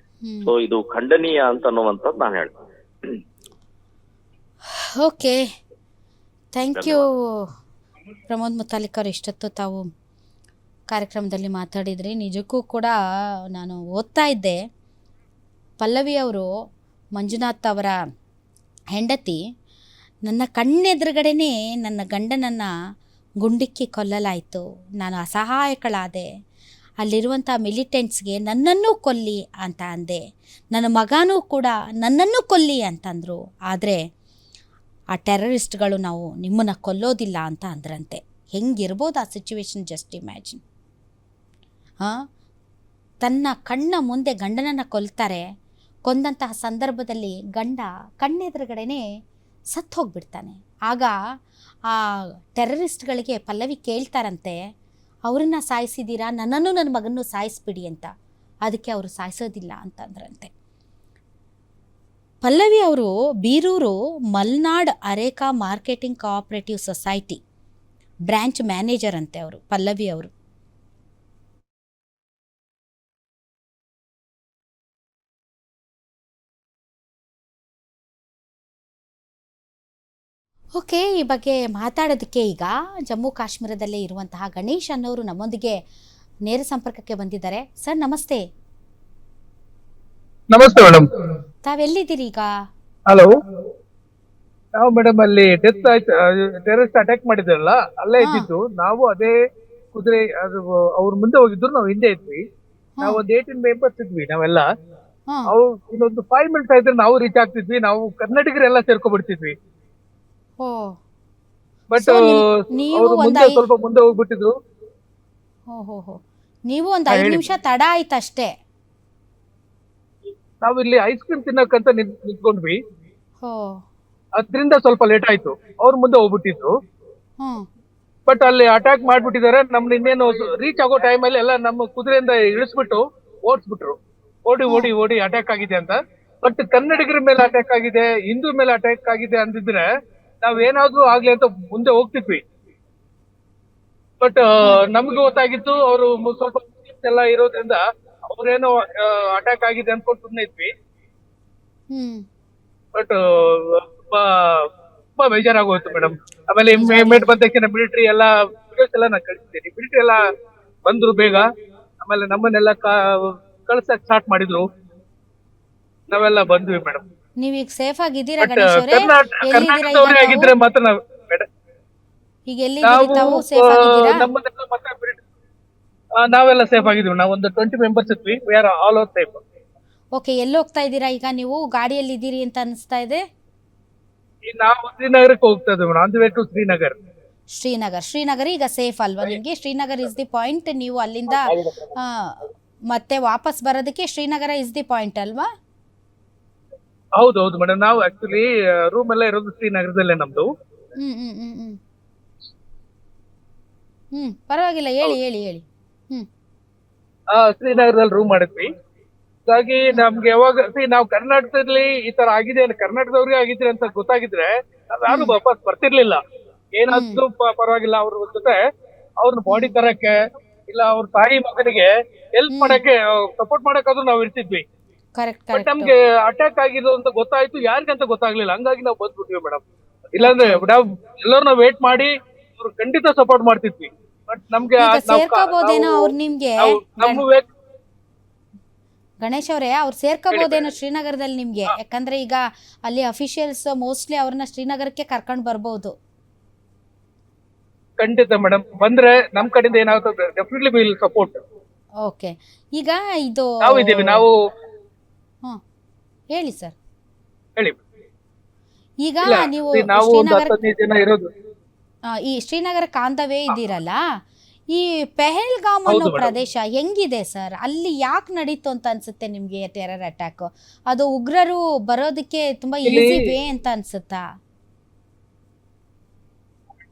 ಸೊ ಇದು ಖಂಡನೀಯ ಅಂತ ಅನ್ನುವಂಥದ್ದು ನಾನು ಹೇಳ್ತೀನಿ. Okay, thank you Pramod Muthalik ಅವರು. ಇಷ್ಟೊತ್ತು ತಾವು ಕಾರ್ಯಕ್ರಮದಲ್ಲಿ ಮಾತಾಡಿದ್ರಿ. ನಿಜಕ್ಕೂ ಕೂಡ ನಾನು ಓದ್ತಾ ಇದ್ದೆ, ಪಲ್ಲವಿ ಅವರು, ಮಂಜುನಾಥ್ ಅವರ ಹೆಂಡತಿ, ನನ್ನ ಕಣ್ಣೆದುರುಗಡೆನೇ ನನ್ನ ಗಂಡನನ್ನು ಗುಂಡಿಕ್ಕಿ ಕೊಲ್ಲಲಾಯಿತು, ನಾನು ಅಸಹಾಯಕಳಾದೆ, ಅಲ್ಲಿರುವಂಥ ಮಿಲಿಟೆಂಟ್ಸ್ಗೆ ನನ್ನನ್ನೂ ಕೊಲ್ಲಿ ಅಂತ ಅಂದೆ, ನನ್ನ ಮಗನೂ ಕೂಡ ನನ್ನನ್ನು ಕೊಲ್ಲಿ ಅಂತಂದರು. ಆದರೆ ಆ ಟೆರರಿಸ್ಟ್ಗಳು ನಾವು ನಿಮ್ಮನ್ನು ಕೊಲ್ಲೋದಿಲ್ಲ ಅಂತ ಅಂದ್ರಂತೆ. ಹೆಂಗಿರ್ಬೋದು ಆ ಸಿಚುವೇಶನ್, ಜಸ್ಟ್ ಇಮ್ಯಾಜಿನ್. ತನ್ನ ಕಣ್ಣ ಮುಂದೆ ಗಂಡನನ್ನು ಕೊಲ್ತಾರೆ. ಕೊಂದಂತಹ ಸಂದರ್ಭದಲ್ಲಿ ಗಂಡ ಕಣ್ಣೆದುರುಗಡೆನೇ ಸತ್ತು ಹೋಗ್ಬಿಡ್ತಾನೆ. ಆಗ ಆ ಟೆರರಿಸ್ಟ್ಗಳಿಗೆ ಪಲ್ಲವಿ ಕೇಳ್ತಾರಂತೆ, ಅವ್ರನ್ನ ಸಾಯಿಸಿದ್ದೀರಾ, ನನ್ನನ್ನು ನನ್ನ ಮಗನೂ ಸಾಯಿಸ್ಬಿಡಿ ಅಂತ. ಅದಕ್ಕೆ ಅವರು ಸಾಯಿಸೋದಿಲ್ಲ ಅಂತಂದ್ರಂತೆ. ಪಲ್ಲವಿ ಅವರು Birur Malnad areca marketing cooperative society branch manager ಅಂತೆ ಅವರು, ಪಲ್ಲವಿ ಅವರು. ಓಕೆ, ಈ ಬಗ್ಗೆ ಮಾತಾಡೋದಕ್ಕೆ ಈಗ ಜಮ್ಮು ಕಾಶ್ಮೀರದಲ್ಲೇ ಇರುವಂತಹ ಗಣೇಶ್ ಅನ್ನೋರು ನಮ್ಮೊಂದಿಗೆ ನೇರ ಸಂಪರ್ಕಕ್ಕೆ ಬಂದಿದ್ದಾರೆ. ಸರ್ ನಮಸ್ತೆ. ನಮಸ್ತೆ ಮೇಡಮ್. ತಾವೆಲ್ಲಿದ್ದೀರಿ ಈಗ? ಹಲೋ, ನಾವು ಮೇಡಮ್ ಅಲ್ಲಿ ಡೆತ್ ಆಯ್ತು, ಟೆರರಿಸ್ಟ್ ಅಟ್ಯಾಕ್ ಮಾಡಿದ್ರಲ್ಲ, ಅಲ್ಲೇ ಇದ್ದಿದ್ದು. ನಾವು ಅದೇ ಕುದುರೆ ಅದು ಅವ್ರ ಮುಂದೆ ಹೋಗಿದ್ರು, ನಾವು ಹಿಂದೆ ಇದ್ವಿ. ನಾವು ಒಂದು 18 ಮೆಂಬರ್ಸ್ ಇದ್ವಿ ನಾವೆಲ್ಲ. ಅವ್ರು ಇನ್ನೊಂದು 5 ಮಿನಿಟ್ಸ್ ಆಯ್ತು ನಾವು ರೀಚ್ ಆಗ್ತಿದ್ವಿ. ನಾವು ಕನ್ನಡಿಗರೆಲ್ಲ ಸೇರ್ಕೊಂಡ್ಬಿಡ್ತಿದ್ವಿ. ಬಟ್ ಅವ್ರು ಮುಂದೆ ಸ್ವಲ್ಪ ಮುಂದೆ ಹೋಗ್ಬಿಟ್ಟಿದ್ರು. ನೀವು ಒಂದು 5 ನಿಮಿಷ ತಡ ಆಯ್ತು ಅಷ್ಟೇ. ನಾವು ಇಲ್ಲಿ ಐಸ್ ಕ್ರೀಮ್ ತಿನ್ನಕ್ಕಂತ ನಿಂತ್ಕೊಂಡ್ವಿ, ಅದ್ರಿಂದ ಸ್ವಲ್ಪ ಲೇಟ್ ಆಯ್ತು. ಅವ್ರು ಮುಂದೆ ಹೋಗ್ಬಿಟ್ಟಿದ್ರು. ಬಟ್ ಅಲ್ಲಿ ಅಟ್ಯಾಕ್ ಮಾಡ್ಬಿಟ್ಟಿದ್ದಾರೆ. ನಮ್ನ ಇನ್ನೇನು ರೀಚ್ ಆಗೋ ಟೈಮಲ್ಲಿ ಎಲ್ಲ ನಮ್ಮ ಕುದುರೆಯಿಂದ ಇಳಿಸ್ಬಿಟ್ಟು ಓಡಿಸ್ಬಿಟ್ರು. ಓಡಿ ಅಟ್ಯಾಕ್ ಆಗಿದೆ ಅಂತ. ಬಟ್ ಕನ್ನಡಿಗರ ಮೇಲೆ ಅಟ್ಯಾಕ್ ಆಗಿದೆ, ಹಿಂದೂ ಮೇಲೆ ಅಟ್ಯಾಕ್ ಆಗಿದೆ ಅಂದಿದ್ರೆ ನಾವೇನಾದ್ರೂ ಆಗ್ಲಿ ಅಂತ ಮುಂದೆ ಹೋಗ್ತಿದ್ವಿ. ಬಟ್ ನಮ್ಗೆ ಗೊತ್ತಾಗಿತ್ತು ಅವರು ಸ್ವಲ್ಪ ಎಲ್ಲ ಇರೋದ್ರಿಂದ ಅವ್ರೇನೋ ಅಟ್ಯಾಕ್ ಆಗಿದೆ ಅನ್ಕೊಂಡು ಸುಮ್ಮನೆ ಇದ್ವಿ. ಬಟ್ ತುಂಬಾ ತುಂಬಾ ಬೇಜಾರಾಗೋಯ್ತು ಮೇಡಮ್. ಆಮೇಲೆ ಇಮ್ಮಿಡಿಯೇಟ್ ಬಂದ ತಕ್ಷಣ ಮಿಲಿಟರಿ ಎಲ್ಲ ವಿಡಿಯೋಸ್ ಎಲ್ಲ ನಾನು ಕಳಿಸಿದ್ದೀನಿ. ಮಿಲಿಟರಿ ಎಲ್ಲ ಬಂದ್ರು ಬೇಗ. ಆಮೇಲೆ ನಮ್ಮನ್ನೆಲ್ಲ ಕಳ್ಸಕ್ ಸ್ಟಾರ್ಟ್ ಮಾಡಿದ್ರು. ನಾವೆಲ್ಲ ಬಂದ್ವಿ ಮೇಡಮ್. ನೀವೀಗ ಸೇಫ್ ಆಗಿದ್ದೀರಾ ಬಟ್ ಗಣೇಶ್ ಅವರೇ? ಕರ್ನಾಟಕದವರೇ ಆಗಿದ್ರೆ ಮಾತ್ರ ನಾವು ಈಗ ಎಲ್ಲಿದ್ದೀರಿ ತಾವು? ಸೇಫ್ ಆಗಿದ್ದೀರಾ? ನಮ್ಮನ್ನೆಲ್ಲ ಮತ್ತೆ ನಾವೆಲ್ಲ ಸೇಫ್ ಆಗಿದ್ವಿ. ನಾವೊಂದು 20 ಮೆಂಬರ್ಸ್ ಇದ್ವಿ. We are all over safe. Okay, ಎಲ್ಲಿ ಹೋಗ್ತಾ ಇದ್ದೀರಾ ಈಗ ನೀವು? ಗಾಡಿಯಲ್ಲಿ ಇದ್ದೀರಿ ಅಂತ ಅನಿಸ್ತಾ ಇದೆ. ನಾವು ಶ್ರೀನಗರಕ್ಕೆ ಹೋಗ್ತಾ ಇದ್ವಿ madam. On the way to Srinagar. Srinagar ಈಗ ಸೇಫ್ ಅಲ್ವಾ ನಿಮ್ಗೆ? Srinagar is the point. ನೀವು ಅಲ್ಲಿಂದ ಮತ್ತೆ ವಾಪಸ್ ಬರೋದಕ್ಕೆ ಶ್ರೀನಗರ ಇಸ್ ದಿ ಪಾಯಿಂಟ್ ಅಲ್ವಾ? ಹೌದೌದು ಮೇಡಮ್. ನಾವು ಆಕ್ಚುಲಿ ರೂಮ್ ಎಲ್ಲ ಇರೋದು ಶ್ರೀನಗರದಲ್ಲೇ ನಮ್ದು. ಪರವಾಗಿಲ್ಲ, ಹೇಳಿ. ಶ್ರೀನಗರದಲ್ಲಿ ರೂಮ್ ಮಾಡಿದ್ವಿ. ಹಾಗಾಗಿ ನಮ್ಗೆ ಯಾವಾಗ ನಾವು ಕರ್ನಾಟಕದಲ್ಲಿ ಈ ತರ ಆಗಿದೆ, ಕರ್ನಾಟಕದವ್ರಿಗೆ ಆಗಿದ್ರೆ ಅಂತ ಗೊತ್ತಾಗಿದ್ರೆ ಯಾರು ವಾಪಸ್ ಬರ್ತಿರ್ಲಿಲ್ಲ. ಏನಾದ್ರು ಪರವಾಗಿಲ್ಲ, ಅವ್ರ ಜೊತೆ ಅವ್ರನ್ನ ಬಾಡಿ ತರಕ್ಕೆ ಇಲ್ಲ ಅವ್ರ ತಾಯಿ ಮಗನಿಗೆ ಹೆಲ್ಪ್ ಮಾಡಕ್ಕೆ ಸಪೋರ್ಟ್ ಮಾಡಕ್ಕಾದ್ರೂ ನಾವು ಇರ್ತಿದ್ವಿ. ಬಟ್ ನಮ್ಗೆ ಅಟ್ಯಾಕ್ ಆಗಿರೋ ಅಂತ ಗೊತ್ತಾಯ್ತು, ಯಾರಿಗಂತ ಗೊತ್ತಾಗ್ಲಿಲ್ಲ. ಹಂಗಾಗಿ ನಾವು ಬಂದ್ಬಿಟ್ವಿ ಮೇಡಮ್. ಇಲ್ಲಾಂದ್ರೆ ನಾವು ಎಲ್ಲರೂ ವೇಟ್ ಮಾಡಿ ಅವ್ರು ಖಂಡಿತ ಸಪೋರ್ಟ್ ಮಾಡ್ತಿದ್ವಿ. ಬಟ್ ನಮ್ಗೆ ಗಣೇಶ್ ಅವರೇ, ಅವ್ರು ಸೇರ್ಕೋಬಹುದೇನೋ ಶ್ರೀನಗರದಲ್ಲಿ ನಿಮ್ಗೆ? ಯಾಕಂದ್ರೆ ಈಗ ಅಲ್ಲಿ ಅಫಿಷಿಯಲ್ಸ್ ಮೋಸ್ಟ್ಲಿ ಅವ್ರನ್ನ ಶ್ರೀನಗರಕ್ಕೆ ಕರ್ಕೊಂಡ್ ಬರ್ಬಹುದು. ಖಂಡಿತ ಮೇಡಮ್, ಬಂದ್ರೆ ನಮ್ ಕಡೆಯಿಂದ ಏನಾಗುತ್ತೆ ಡೆಫಿನೆಟ್ಲಿ ವಿಲ್ ಸಪೋರ್ಟ್. ಓಕೆ, ಈಗ ಇದು ನಾವು ಹೇಳಿ ಸರ್. ಹೇಳಿ. ಈಗ ನೀವು ಈ ಶ್ರೀನಗರಕ್ಕೆ ಆನ್ ದ ವೇ ಇದ್ದೀರಲ್ಲ, ಈ ಪೆಹಲ್ಗಾಮ್ ಅನ್ನೋ ಪ್ರದೇಶ ಹೆಂಗಿದೆ ಸರ್? ಅಲ್ಲಿ ಯಾಕೆ ನಡೀತು ಅಂತ ಅನ್ಸುತ್ತೆ ನಿಮ್ಗೆ ಟೆರರ್ ಅಟ್ಯಾಕ್? ಅದು ಉಗ್ರರು ಬರೋದಕ್ಕೆ ತುಂಬಾ ಈಸಿ ವೇ ಅಂತ ಅನ್ಸುತ್ತಾ?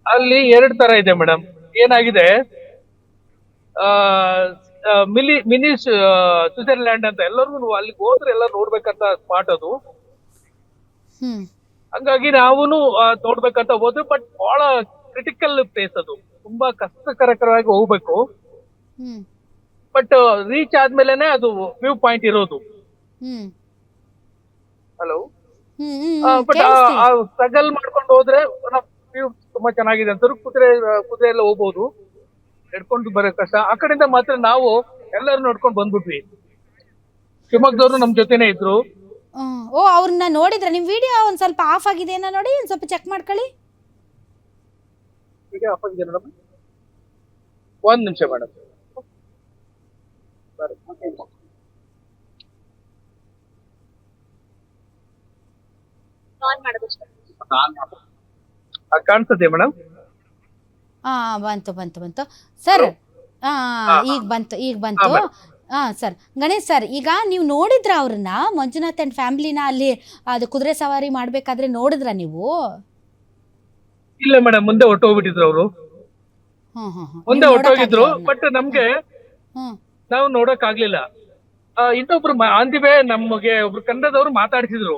ಅಲ್ಲಿ 2 ತರ ಇದೆ ಮೇಡಮ್. ಏನಾಗಿದೆ, ಮಿನಿ ಸ್ವಿಟ್ಜರ್ಲ್ಯಾಂಡ್ ಅಂತ ಎಲ್ಲರಿಗೂ ಅಲ್ಲಿಗೆ ಹೋದ್ರೆ ಎಲ್ಲ ನೋಡ್ಬೇಕಂತ ಸ್ಪಾಟ್ ಅದು. ಹಂಗಾಗಿ ನಾವು ನೋಡ್ಬೇಕಂತ ಹೋದ್ವಿ. ಬಟ್ ಬಹಳ ಕ್ರಿಟಿಕಲ್ ಪ್ಲೇಸ್ ಅದು. ತುಂಬಾ ಕಷ್ಟಕರವಾಗಿ ಹೋಗ್ಬೇಕು. ಬಟ್ ರೀಚ್ ಆದ್ಮೇಲೆನೆ ಅದು ವ್ಯೂ ಪಾಯಿಂಟ್ ಇರೋದು. ಹಲೋ. ಬಟ್ ಸ್ಟ್ರಗಲ್ ಮಾಡ್ಕೊಂಡು ಹೋದ್ರೆ ವ್ಯೂ ತುಂಬಾ ಚೆನ್ನಾಗಿದೆ ಅಂತ. ಕುದುರೆ ಎಲ್ಲ ಹೋಗ್ಬೋದು, ನಡ್ಕೊಂಡು ಬರೋ ಕಷ್ಟ. ಆ ಕಡೆಯಿಂದ ಮಾತ್ರ ನಾವು ಎಲ್ಲರೂ ನೋಡ್ಕೊಂಡು ಬಂದ್ಬಿಟ್ವಿ. ಶಿವಮೊಗ್ಗದವರು ನಮ್ ಜೊತೆನೆ ಇದ್ರು. ಓ, ಅವ್ರನ್ನ ನೋಡಿದ್ರ? ನಿಮ್ ವಿಡಿಯೋ ಒಂದ್ ಸ್ವಲ್ಪ ಆಫ್ ಆಗಿದೆ ಏನೋ ನೋಡಿ, ಒಂದ್ ಸ್ವಲ್ಪ ಚೆಕ್ ಮಾಡ್ಕೊಳ್ಳಿ. ಆಫ್ ಆಗಿದೆ ಮೇಡಮ್, 1 ನಿಮಿಷ ಮೇಡಮ್. ಕಾಣಿಸುತ್ತೆ ಮೇಡಮ್? ಬಂತು ಸರ್. ಈಗ ಬಂತು. ಸರ್ ಗಣೇಶ್ ಸರ್, ಈಗ ನೀವು ನೋಡಿದ್ರ ಅವ್ರನ್ನ, ಮಂಜುನಾಥ್ ಅಂಡ್ ಫ್ಯಾಮಿಲಿನ ಅಲ್ಲಿ ಅದು ಕುದುರೆ ಸವಾರಿ ಮಾಡ್ಬೇಕಾದ್ರೆ ನೋಡಿದ್ರ ನೀವು? ಇಲ್ಲ ಮೇಡಮ್, ಮುಂದೆ ಹೊಟ್ಟೋಗ್ಬಿಟ್ಟಿದ್ರು ಅವರು. ಮುಂದೆ ಹೊಟ್ಟೋಗಿದ್ರು. ಬಟ್ ನಮ್ಗೆ ನಾವು ನೋಡಕ್ ಆಗ್ಲಿಲ್ಲ. ಇನ್ನೊಬ್ರು ಆನ್ ದಿ ವೇ ನಮಗೆ ಒಬ್ರು ಕನ್ನಡದವ್ರು ಮಾತಾಡ್ಸಿದ್ರು.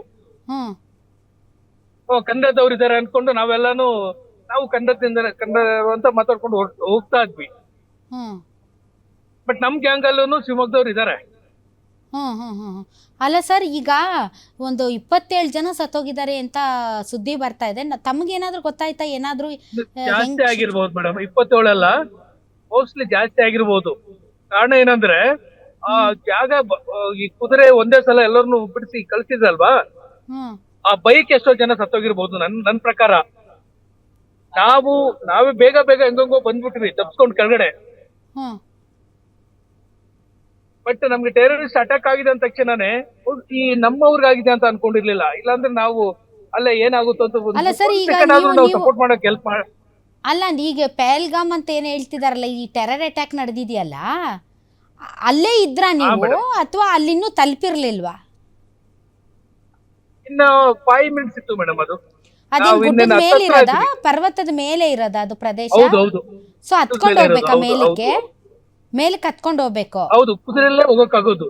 ಕನ್ನಡದವ್ರು ಇದಾರೆ ಅನ್ಕೊಂಡು ನಾವು ಕನ್ನಡ ಅಂತ ಮಾತಾಡ್ಕೊಂಡು ಹೋಗ್ತಾ ಇದ್ವಿ. ಬಟ್ ನಮ್ ಗ್ಯಾಂಗ್ ಅಲ್ಲೂ ಶಿವಮೊಗ್ಗದವ್ರು ಇದಾರೆ. ಅಲ್ಲ ಸರ್, ಈಗ ಒಂದು 27 ಜನ ಸತ್ತೋಗಿದ್ದಾರೆ ಅಂತ ಸುದ್ದಿ ಬರ್ತಾ ಇದೆ. ತಮ್ಗೇನಾದ್ರೂ ಗೊತ್ತಾಯ್ತಾ? ಏನಾದ್ರೂ ಜಾಸ್ತಿ ಆಗಿರ್ಬೋದು ಮೇಡಮ್. 27 ಅಲ್ಲ, ಮೋಸ್ಟ್ಲಿ ಜಾಸ್ತಿ ಆಗಿರ್ಬೋದು. ಕಾರಣ ಏನಂದ್ರೆ ಆ ಜಾಗ ಈ ಕುದುರೆ ಒಂದೇ ಸಲ ಎಲ್ಲರನ್ನು ಬಿಡಿಸಿ ಕಳ್ಸಿದ್ರಲ್ವಾ, ಆ ಬೈಕ್ ಎಷ್ಟೋ ಜನ ಸತ್ತೋಗಿರ್ಬೋದು ನನ್ ಪ್ರಕಾರ. ನಾವೇ ಬೇಗ ಹೆಂಗೋ ಬಂದ್ಬಿಟ್ವಿ ತಪ್ಸ್ಕೊಂಡ್ ಕೆಳಗಡೆ. ಬಟ್ ನಮ್ಗೆ ಟೆರರಿಸ್ಟ್ ಅಟ್ಯಾಕ್ ಆಗಿದೆ ಅಂದ ತಕ್ಷಣನೇ ಈ ನಮ್ಮವ್ರಿಗಾಗಿದೆ ಅಂತ ಅನ್ಕೊಂಡಿರ್ಲಿಲ್ಲ. ಇಲ್ಲಾಂದ್ರೆ ನಾವು ಅಲ್ಲೇ ಏನಾಗುತ್ತೋ ಅಂತ ಸಪೋರ್ಟ್ ಮಾಡಕ್ ಹೆಲ್ಪ್ ಮಾಡ. ಅಲ್ಲ, ಈಗ ಪೆಹಲ್ಗಾಮ್ ಅಂತ ಏನ್ ಹೇಳ್ತಿದಾರಲ್ಲ, ಈ ಟೆರರ್ ಅಟ್ಯಾಕ್ ನಡೆದಿದೆಯಲ್ಲ, ಅಲ್ಲೇ ಇದ್ರ ನೀವು ಅಥವಾ ಅಲ್ಲಿನ್ನೂ ತಲುಪಿರ್ಲಿಲ್ವಾ? ಇನ್ನು 5 ಮಿನಿಟ್ಸ್ ಇತ್ತು ಮೇಡಮ್. ಅದು ಅದೇನ್ ಗುಡ್ಡದ ಮೇಲೆ ಇರೋದ, ಪರ್ವತದ ಮೇಲೆ ಇರೋದ ಅದು ಪ್ರದೇಶ? ಸೊ ಹತ್ಕೊಂಡು ಹೋಗ್ಬೇಕಾ ಮೇಲಕ್ಕೆ? ಮೇಲಕ್ಕೆ ಹತ್ಕೊಂಡು ಹೋಗ್ಬೇಕು? ಹೌದು, ಕುದುರೆಯಲ್ಲೇ ಹೋಗಕ್ಕಾಗೋದು.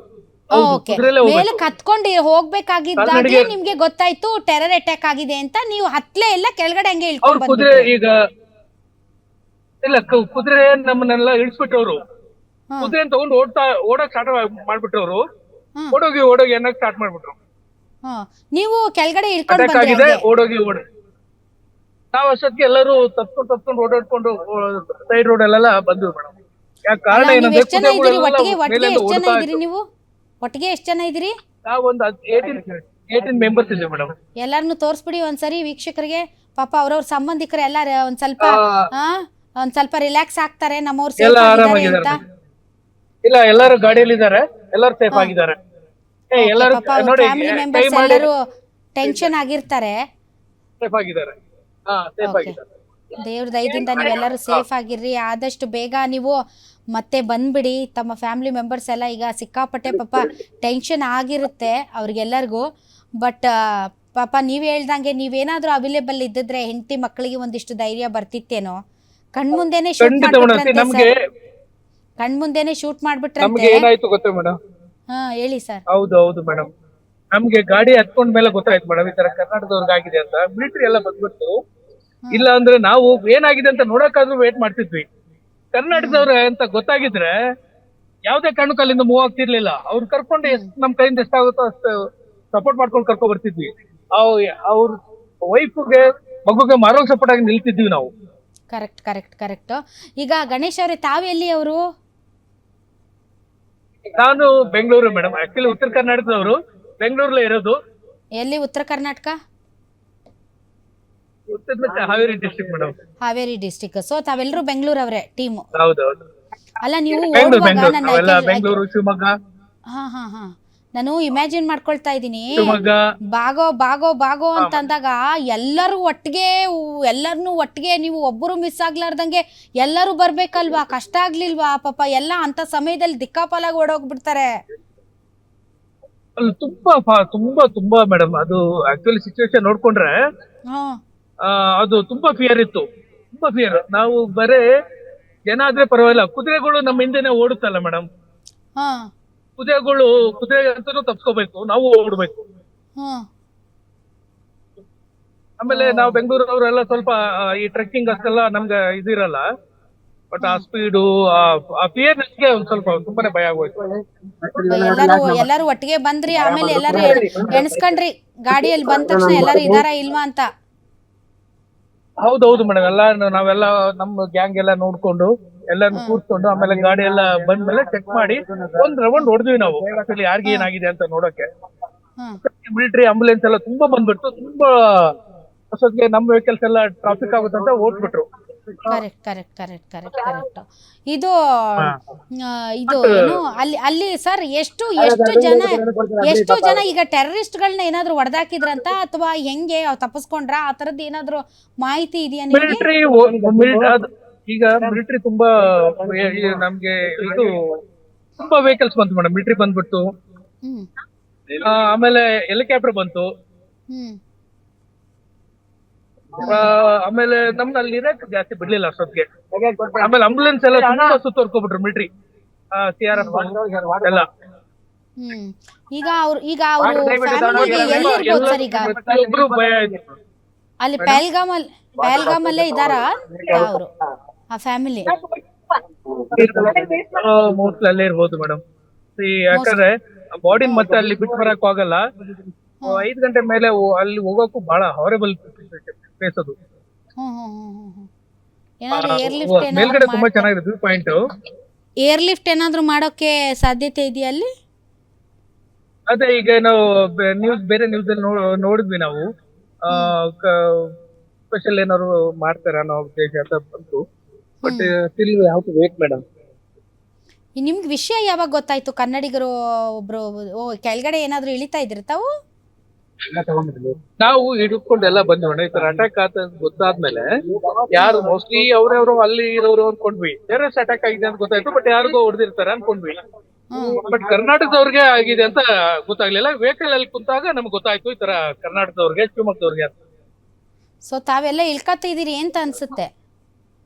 ಹೌದು, ಓಕೆ ಕುದುರೆಲ್ಲೇ ಮೇಲೆ ಹೋಗ್ಬೇಕು. ಹತ್ಕೊಂಡು ಹೋಗ್ಬೇಕಾಗಿದ್ದಾಗೆ ಕಾಲ್ನಡಿಗೆ- ನಿಮ್ಗೆ ಗೊತ್ತಾಯ್ತು ಟೆರರ್ ಅಟ್ಯಾಕ್ ಆಗಿದೆ ಅಂತ, ನೀವು ಹತ್ಲೇ ಎಲ್ಲ ಕೆಳಗಡೆ ಹಂಗೆ ಅವ್ರ ಇಳ್ಕೊಂಡ್ ಕುದುರೆ ಬಂದ್ಬಿಟ್ರಿ. ಈಗ ಇಲ್ಲ ಕುದುರೆ ನಮ್ಮನ್ನೆಲ್ಲ ಇಳಿಸ್ಬಿಟ್ಟವ್ರು. ಹಾ, ಕುದುರೆ ತಗೊಂಡು ಓಡಕ್ ಸ್ಟಾರ್ಟ್ ಮಾಡ್ಬಿಟ್ರು ಅವರು. ಹಾ, ಓಡೋಗಿ ಅನ್ನಕ್ ಸ್ಟಾರ್ಟ್ ಮಾಡ್ಬಿಟ್ರು. ಹಾ. ನೀವು ಕೆಳಗಡೆ ಇಳ್ಕೊಂಡ್ ಅಟ್ಯಾಕ್ ಬಂದ್ರಿ ಆಗಿದೆ, ಹಂಗೆ? ಓಡಿ ನಾವು ಅಷ್ಟೊತ್ತಿಗೆ ಎಲ್ಲರೂ ತಪ್ಕೊಂಡು ಓಡಾಡ್ಕೊಂಡು ಸೈಡ್ ರೋಡ್ ಅಲ್ಲೆಲ್ಲ ಬಂದ್ವಿ ಮೇಡಮ್. ಯಾಕೆ ಕಾರಣ ಅಲ್ಲ, ನೀವ್ ಏನಂದ್ರೆ ಎಷ್ಟ್ ಜನ ಇದ್ದೀರಿ ಕುದುರೆಗಳೆಲ್ಲ ಒಟ್ಟಿಗೆ ಮೇಲಿಂದ ಎಷ್ಟ್ ಜನ ಓಡ್ತಾ ಇದ್ದೀರಿ ಇತ್ತು. ನೀವು? ಒಟ್ಟಿಗೆ ಎಷ್ಟ್ ಜನ ಇದ್ದೀರಿ? ನಾವೊಂದು 18 ಮೆಂಬರ್ಸ್ ಇದ್ದೀವಿ ಮೇಡಮ್. ಎಲ್ಲಾರನ್ನು ತೋರಿಸ್ಬಿಡಿ ಒಂದ್ಸರಿ ವೀಕ್ಷಕರಿಗೆ. ಪಾಪ ಅವ್ರವ್ರ ಸಂಬಂಧಿಕರು ಎಲ್ಲಾರ ಒಂದ್ ಸ್ವಲ್ಪ ಒಂದ್ ಸ್ವಲ್ಪ ರಿಲ್ಯಾಕ್ಸ್ ಆಗ್ತಾರೆ, ನಮ್ಮವ್ರು ಸೇಫ್ ಎಲ್ಲ ಆಗಿದ್ದಾರೆ ಆರಾಮಾಗಿದ್ದಾರೆ ಅಂತ. ಇಲ್ಲ, ಎಲ್ಲರೂ ಗಾಡಿಯಲ್ಲಿ ಇದ್ದಾರೆ, ಎಲ್ಲರೂ ಸೇಫ್ ಆಗಿದ್ದಾರೆ. ಎಲ್ಲರೂ ಪಾಪ ಅವ್ರ ನೋಡಿ ಫ್ಯಾಮಿಲಿ ಕೈ ಮೆಂಬರ್ಸ್ ಮಾಡಿ ಎಲ್ಲರೂ ಟೆನ್ಷನ್ ಆಗಿರ್ತಾರೆ. ಸೇಫ್ ಆಗಿದ್ದಾರೆ. ಸೇಫ್ ಓಕೆ, ಆಗಿದ್ದಾರೆ. ದೇವ್ರ ದಯದಿಂದ ನೀವೆಲ್ಲರೂ ಸೇಫ್ ಆಗಿರ್ರಿ. ಆದಷ್ಟು ಬೇಗ ನೀವು ಮತ್ತೆ ಬಂದ್ಬಿಡಿ. ತಮ್ಮ ಫ್ಯಾಮಿಲಿ ಮೆಂಬರ್ಸ್ ಎಲ್ಲ ಈಗ ಸಿಕ್ಕಾಪಟ್ಟೆ ಪಾಪ ಟೆನ್ಷನ್ ಆಗಿರುತ್ತೆ ಅವ್ರಿಗೆಲ್ಲರಿಗೂ. ಬಟ್ ಪಾಪ ನೀವು ಹೇಳ್ದಂಗೆ ನೀವೇನಾದ್ರೂ ಅವೈಲೇಬಲ್ ಇದ್ದಿದ್ರೆ ಹೆಂಡತಿ ಮಕ್ಕಳಿಗೆ ಒಂದಿಷ್ಟು ಧೈರ್ಯ ಬರ್ತಿತ್ತೇನೋ. ಕಣ್ಮುಂದೆನೆ ಶೂಟ್ ಖಂಡಿತ ಮೇಡಮ್. ಮಾಡ್ಬಿಟ್ರಂತೆ ನಮ್ಗೆ ಸರ್, ಕಣ್ಮುಂದೆನೆ ಶೂಟ್ ಮಾಡ್ಬಿಟ್ರಂತೆ. ನಮ್ಗೆ ಏನಾಯ್ತು ಗೊತ್ತಾ ಮೇಡಮ್? ಹಾ, ಹೇಳಿ ಸರ್. ಹೌದು ಮೇಡಮ್. ನಮ್ಗೆ ಗಾಡಿ ಹತ್ಕೊಂಡ್ ಮೇಲೆ ಗೊತ್ತಾಯ್ತು ಮೇಡಮ್, ಈ ತರ ಕರ್ನಾಟಕದವ್ರಿಗೆ ಆಗಿದೆ ಅಂತ. ಮಿಲಿಟರಿ ಎಲ್ಲ ಬಂದ್ಬಿಟ್ಟು, ಇಲ್ಲ ಅಂದ್ರೆ ನಾವು ಏನಾಗಿದೆ ಅಂತ ನೋಡಕ್ಕಾದ್ರೂ ವೇಟ್ ಮಾಡ್ತಿದ್ವಿ. ಕರ್ನಾಟಕದವ್ರೆ ಅಂತ ಗೊತ್ತಾಗಿದ್ರೆ ಯಾವ್ದೇ ಕಾರಣಕ್ಕೂ ಅಲ್ಲಿಂದ ಮೂವ್ ಆಗ್ತಿರ್ಲಿಲ್ಲ. ಅವ್ರು ಕರ್ಕೊಂಡು ನಮ್ ಕೈಯಿಂದ ಎಷ್ಟಾಗುತ್ತೋ ಅಷ್ಟು ಸಪೋರ್ಟ್ ಮಾಡ್ಕೊಂಡು ಕರ್ಕೊಂಡ್ ಬರ್ತಿದ್ವಿ. ಅವ್ರ ವೈಫ್ಗೆ ಮಗುಗೆ ಮಾರೋಗ್ ಸಪೋರ್ಟ್ ಆಗಿ ನಿಲ್ತಿದ್ವಿ ನಾವು. Correct correct correct. ಈಗ ಗಣೇಶ್ ಅವರೇ, ತಾವೆಲ್ಲಿ ಅವರು? ನಾನು ಬೆಂಗಳೂರು ಮೇಡಮ್. ಆಕ್ಚುಲಿ ಉತ್ತರ ಕರ್ನಾಟಕದವರು, ಬೆಂಗಳೂರಲ್ಲೇ ಇರೋದು. ಎಲ್ಲಿ? ಉತ್ತರ Karnataka, Haveri district madam. Haveri district. So ತಾವೆಲ್ಲರೂ ಬೆಂಗಳೂರವ್ರೆ ಟೀಮು? ಹೌದೌದು, ಅಲ್ಲ, ನೀವು ಬೆಂಗಳೂರು ಓಡುವಾಗ ಬೆಂಗಳೂರು ನನ್ನ ನಾವೆಲ್ಲ ಬೆಂಗಳೂರು, ಶಿವಮೊಗ್ಗ. ಹಾ, ನಾನು ಇಮ್ಯಾಜಿನ್ ಮಾಡ್ಕೊಳ್ತಾ ಇದ್ದೀನಿ, ಶಿವಮೊಗ್ಗ. ಬಾಗೋ ಬಾಗೋ ಬಾಗೋ ಅಂತ ಅಂದಾಗ ಎಲ್ಲರನ್ನೂ ಒಟ್ಟಿಗೆ ನೀವು ಒಬ್ಬರು ಮಿಸ್ ಆಗ್ಲಾರ್ದಂಗೆ ಎಲ್ಲರೂ ಬರ್ಬೇಕಲ್ವಾ? ಕಷ್ಟ ಆಗ್ಲಿಲ್ವಾ ಪಾಪ? ಎಲ್ಲ ಅಂತ ಸಮಯದಲ್ಲಿ ದಿಕ್ಕಾಪಾಲಾಗಿ ಓಡೋಗ್ಬಿಡ್ತಾರೆ. ಅಲ್ಲಿ ತುಂಬಾ ಮೇಡಮ್, ಅದು ಆಕ್ಚುಲಿ ಸಿಚುವೇಶನ್ ನೋಡ್ಕೊಂಡ್ರೆ ಹಾ, ಅದು ತುಂಬಾ ಫಿಯರ್ ಇತ್ತು, ತುಂಬಾ ಫಿಯರ್. ನಾವು ಬರೇ ಜನ ಆದ್ರೆ ಪರವಾಗಿಲ್ಲ, ಕುದುರೆಗಳು ನಮ್ಮ ಹಿಂದೆನೆ ಓಡುತ್ತಲ್ಲ ಮೇಡಮ್. ಹಾ, ಕುದುರೆ ಅಂತಾನು ತಪ್ಸ್ಕೋಬೇಕು, ನಾವು ಓಡ್ಬೇಕು. ಹಾ, ಆಮೇಲೆ ನಾವು ಬೆಂಗಳೂರವರೆಲ್ಲ ಸ್ವಲ್ಪ ಈ ಟ್ರೆಕ್ಕಿಂಗ್ ಅಷ್ಟೆಲ್ಲ ನಮ್ಗೆ ಇದಿರಲ್ಲ. ಬಟ್ ಆ ಸ್ಪೀಡು, ಆ ಫಿಯರ್ನೆಸ್ಗೆ ಒಂದ್ ಸ್ವಲ್ಪ ತುಂಬಾನೇ ಭಯ ಆಗೋಯ್ತು. ಎಲ್ಲರೂ ಒಟ್ಟಿಗೆ ಬಂದ್ರಿ, ಆಮೇಲೆ ಎಲ್ಲರೂ ಎಣಿಸ್ಕೊಂಡ್ರಿ ಗಾಡಿಯಲ್ಲಿ ಬಂದ ತಕ್ಷಣ ಎಲ್ಲರೂ ಇದಾರಾ ಇಲ್ವಾ ಅಂತ? ಹೌದೌದು ಮೇಡಮ್. ನಾವೆಲ್ಲ ನಮ್ಮ ಗ್ಯಾಂಗ್ ಎಲ್ಲ ನೋಡ್ಕೊಂಡು ಎಲ್ಲಾನು ಕೂರ್ಸ್ಕೊಂಡು ಆಮೇಲೆ ಗಾಡಿ ಎಲ್ಲ ಬಂದ್ಮೇಲೆ ಚೆಕ್ ಮಾಡಿ ಒಂದ್ ರೌಂಡ್ ಹೊಡೆದ್ವಿ ನಾವು, ಆಕ್ಚುಲಿ ಯಾರಿಗೆ ಏನಾಗಿದೆ ಅಂತ ನೋಡಕ್ಕೆ. ಮಿಲಿಟರಿ ಆಂಬುಲೆನ್ಸ್ ಎಲ್ಲ ತುಂಬಾ ಬಂದ್ಬಿಟ್ಟು, ತುಂಬಾ ಅಷ್ಟೊತ್ತಿಗೆ ನಮ್ಮ ವೆಹಿಕಲ್ಸ್ ಎಲ್ಲ ಟ್ರಾಫಿಕ್ ಆಗುತ್ತೆ ಅಂತ ಓಡ್ಬಿಟ್ರು. Correct correct correct correct correct. ಇದು ಏನು ಅಲ್ಲಿ ಸರ್, ಎಷ್ಟು ಜನ ಈಗ ಟೆರರಿಸ್ಟ್ಗಳನ್ನ ಏನಾದ್ರು ಹೊಡೆದಾಕಿದ್ರಂತ, ಅಥವಾ ಹೆಂಗೆ ತಪ್ಪಿಸ್ಕೊಂಡ್ರ? ಆ ತರದ್ದು ಏನಾದ್ರು ಮಾಹಿತಿ ಇದೆಯಾ ನಿಮಗೆ? ಈಗ ಮಿಲಿಟರಿ ತುಂಬಾ ನಮ್ಗೆ ಇದು ತುಂಬಾ ವೆಹಿಕಲ್ಸ್ ಬಂತು ಮೇಡಮ್. ಮಿಲಿಟರಿ ಬಂದ್ಬಿಟ್ಟು, ಆಮೇಲೆ ಹೆಲಿಕಾಪ್ಟರ್ ಬಂತು, ಆಮೇಲೆ ನಮ್ನ ಅಲ್ಲಿ ಇರಕ್ ಜಾಸ್ತಿ ಬಿಡ್ಲಿಲ್ಲ ಅಷ್ಟೊತ್ತಿಗೆ. ಆಮೇಲೆ ಆಂಬುಲೆನ್ಸ್ ಎಲ್ಲ ತುಂಬಾ ಸುತ್ತೋರ್ಕೊಬಿಟ್ರು ಮಿಲಿಟರಿ, CRF ಎಲ್ಲ. ಈಗ ಅವರು ಫ್ಯಾಮಿಲಿಗೆ ಎಲ್ಲಿರ್ಬೋದು ಸರ್ ಈಗ? ಒಬ್ರು ಭಯ ಆಯ್ತು. ಅಲ್ಲಿ ಪಹಲ್ಗಾಮಲ್ಲೇ ಇದಾರಾ ಅವರು, ಆ ಫ್ಯಾಮಿಲಿ? ಮೋಸ್ಟ್ಲಿ ಅಲ್ಲೇ ಇರ್ಬೋದು ಮೇಡಮ್. ಯಾಕಂದ್ರೆ ಬಾಡಿನ ಮತ್ತೆ ಅಲ್ಲಿ ಬಿಟ್ಟು ಬರಕ್ ಆಗಲ್ಲ. 5 ಗಂಟೆ ಮೇಲೆ ಅಲ್ಲಿ ಹೋಗೋಕು ಬಹಳ ಹಾರಬಲ್ ಪ್ಲೇಸ್ ಅದು. ಮೇಲ್ಗಡೆ ತುಂಬಾ ಚೆನ್ನಾಗಿರುತ್ತೆ ಪಾಯಿಂಟ್. ಏರ್ ಲಿಫ್ಟ್ ಏನಾದ್ರು ಮಾಡೋಕೆ ಸಾಧ್ಯತೆ ಇದೆಯಾ ಅಲ್ಲಿ? ಅದೇ ಈಗ ನಾವು ಬೇರೆ ನ್ಯೂಸ್ ಅಲ್ಲಿ ನೋಡಿದ್ವಿ ನಾವು. ಸ್ಪೆಷಲ್ ಏನಾದ್ರು ಮಾಡ್ತಾರ ಅನ್ನೋ ಉದ್ದೇಶ ಅಂತ ಬಂತು. But still how to wait madam. ನಿಮ್ಗೆ ವಿಷಯ ಯಾವಾಗ ಗೊತ್ತಾಯ್ತು? ಕನ್ನಡಿಗರು ಒಬ್ರು ಕೆಳಗಡೆ ಏನಾದ್ರು ಇಳಿತಾ ಇದ್ರಿ ತಾವು? ನಾವು ಹಿಡ್ಕೊಂಡೆಲ್ಲ ಬಂದ್ವಿ. ಈ ತರ ಅಟ್ಯಾಕ್ ಆತ ಗೊತ್ತಾದ್ಮೇಲೆ ಯಾರು ಮೋಸ್ಟ್ಲಿ ಅವ್ರವ್ರು ಅಲ್ಲಿ ಇರೋರು ಅನ್ಕೊಂಡ್ವಿ. ಟೆರರಿಸ್ಟ್ ಅಟ್ಯಾಕ್ ಆಗಿದೆ ಅಂತ ಗೊತ್ತಾಯ್ತು, ಬಟ್ ಯಾರಿಗೋ ಹೊಡೆದಿರ್ತಾರೆ ಅನ್ಕೊಂಡ್ವಿ. ಬಟ್ ಕರ್ನಾಟಕದವ್ರಿಗೆ ಆಗಿದೆ ಅಂತ ಗೊತ್ತಾಗ್ಲಿಲ್ಲ. ವೆಹಿಕಲ್ ಅಲ್ಲಿ ಕುಂತಾಗ ನಮ್ಗೆ ಗೊತ್ತಾಯ್ತು ಈ ತರ ಕರ್ನಾಟಕದವ್ರಿಗೆ, ಶಿವಮೊಗ್ಗದವ್ರಿಗೆ ಅಂತ. ಸೊ ತಾವೆಲ್ಲ ಇಳ್ಕತ್ತಿದೀರಿ ಅಂತ ಅನ್ಸುತ್ತೆ.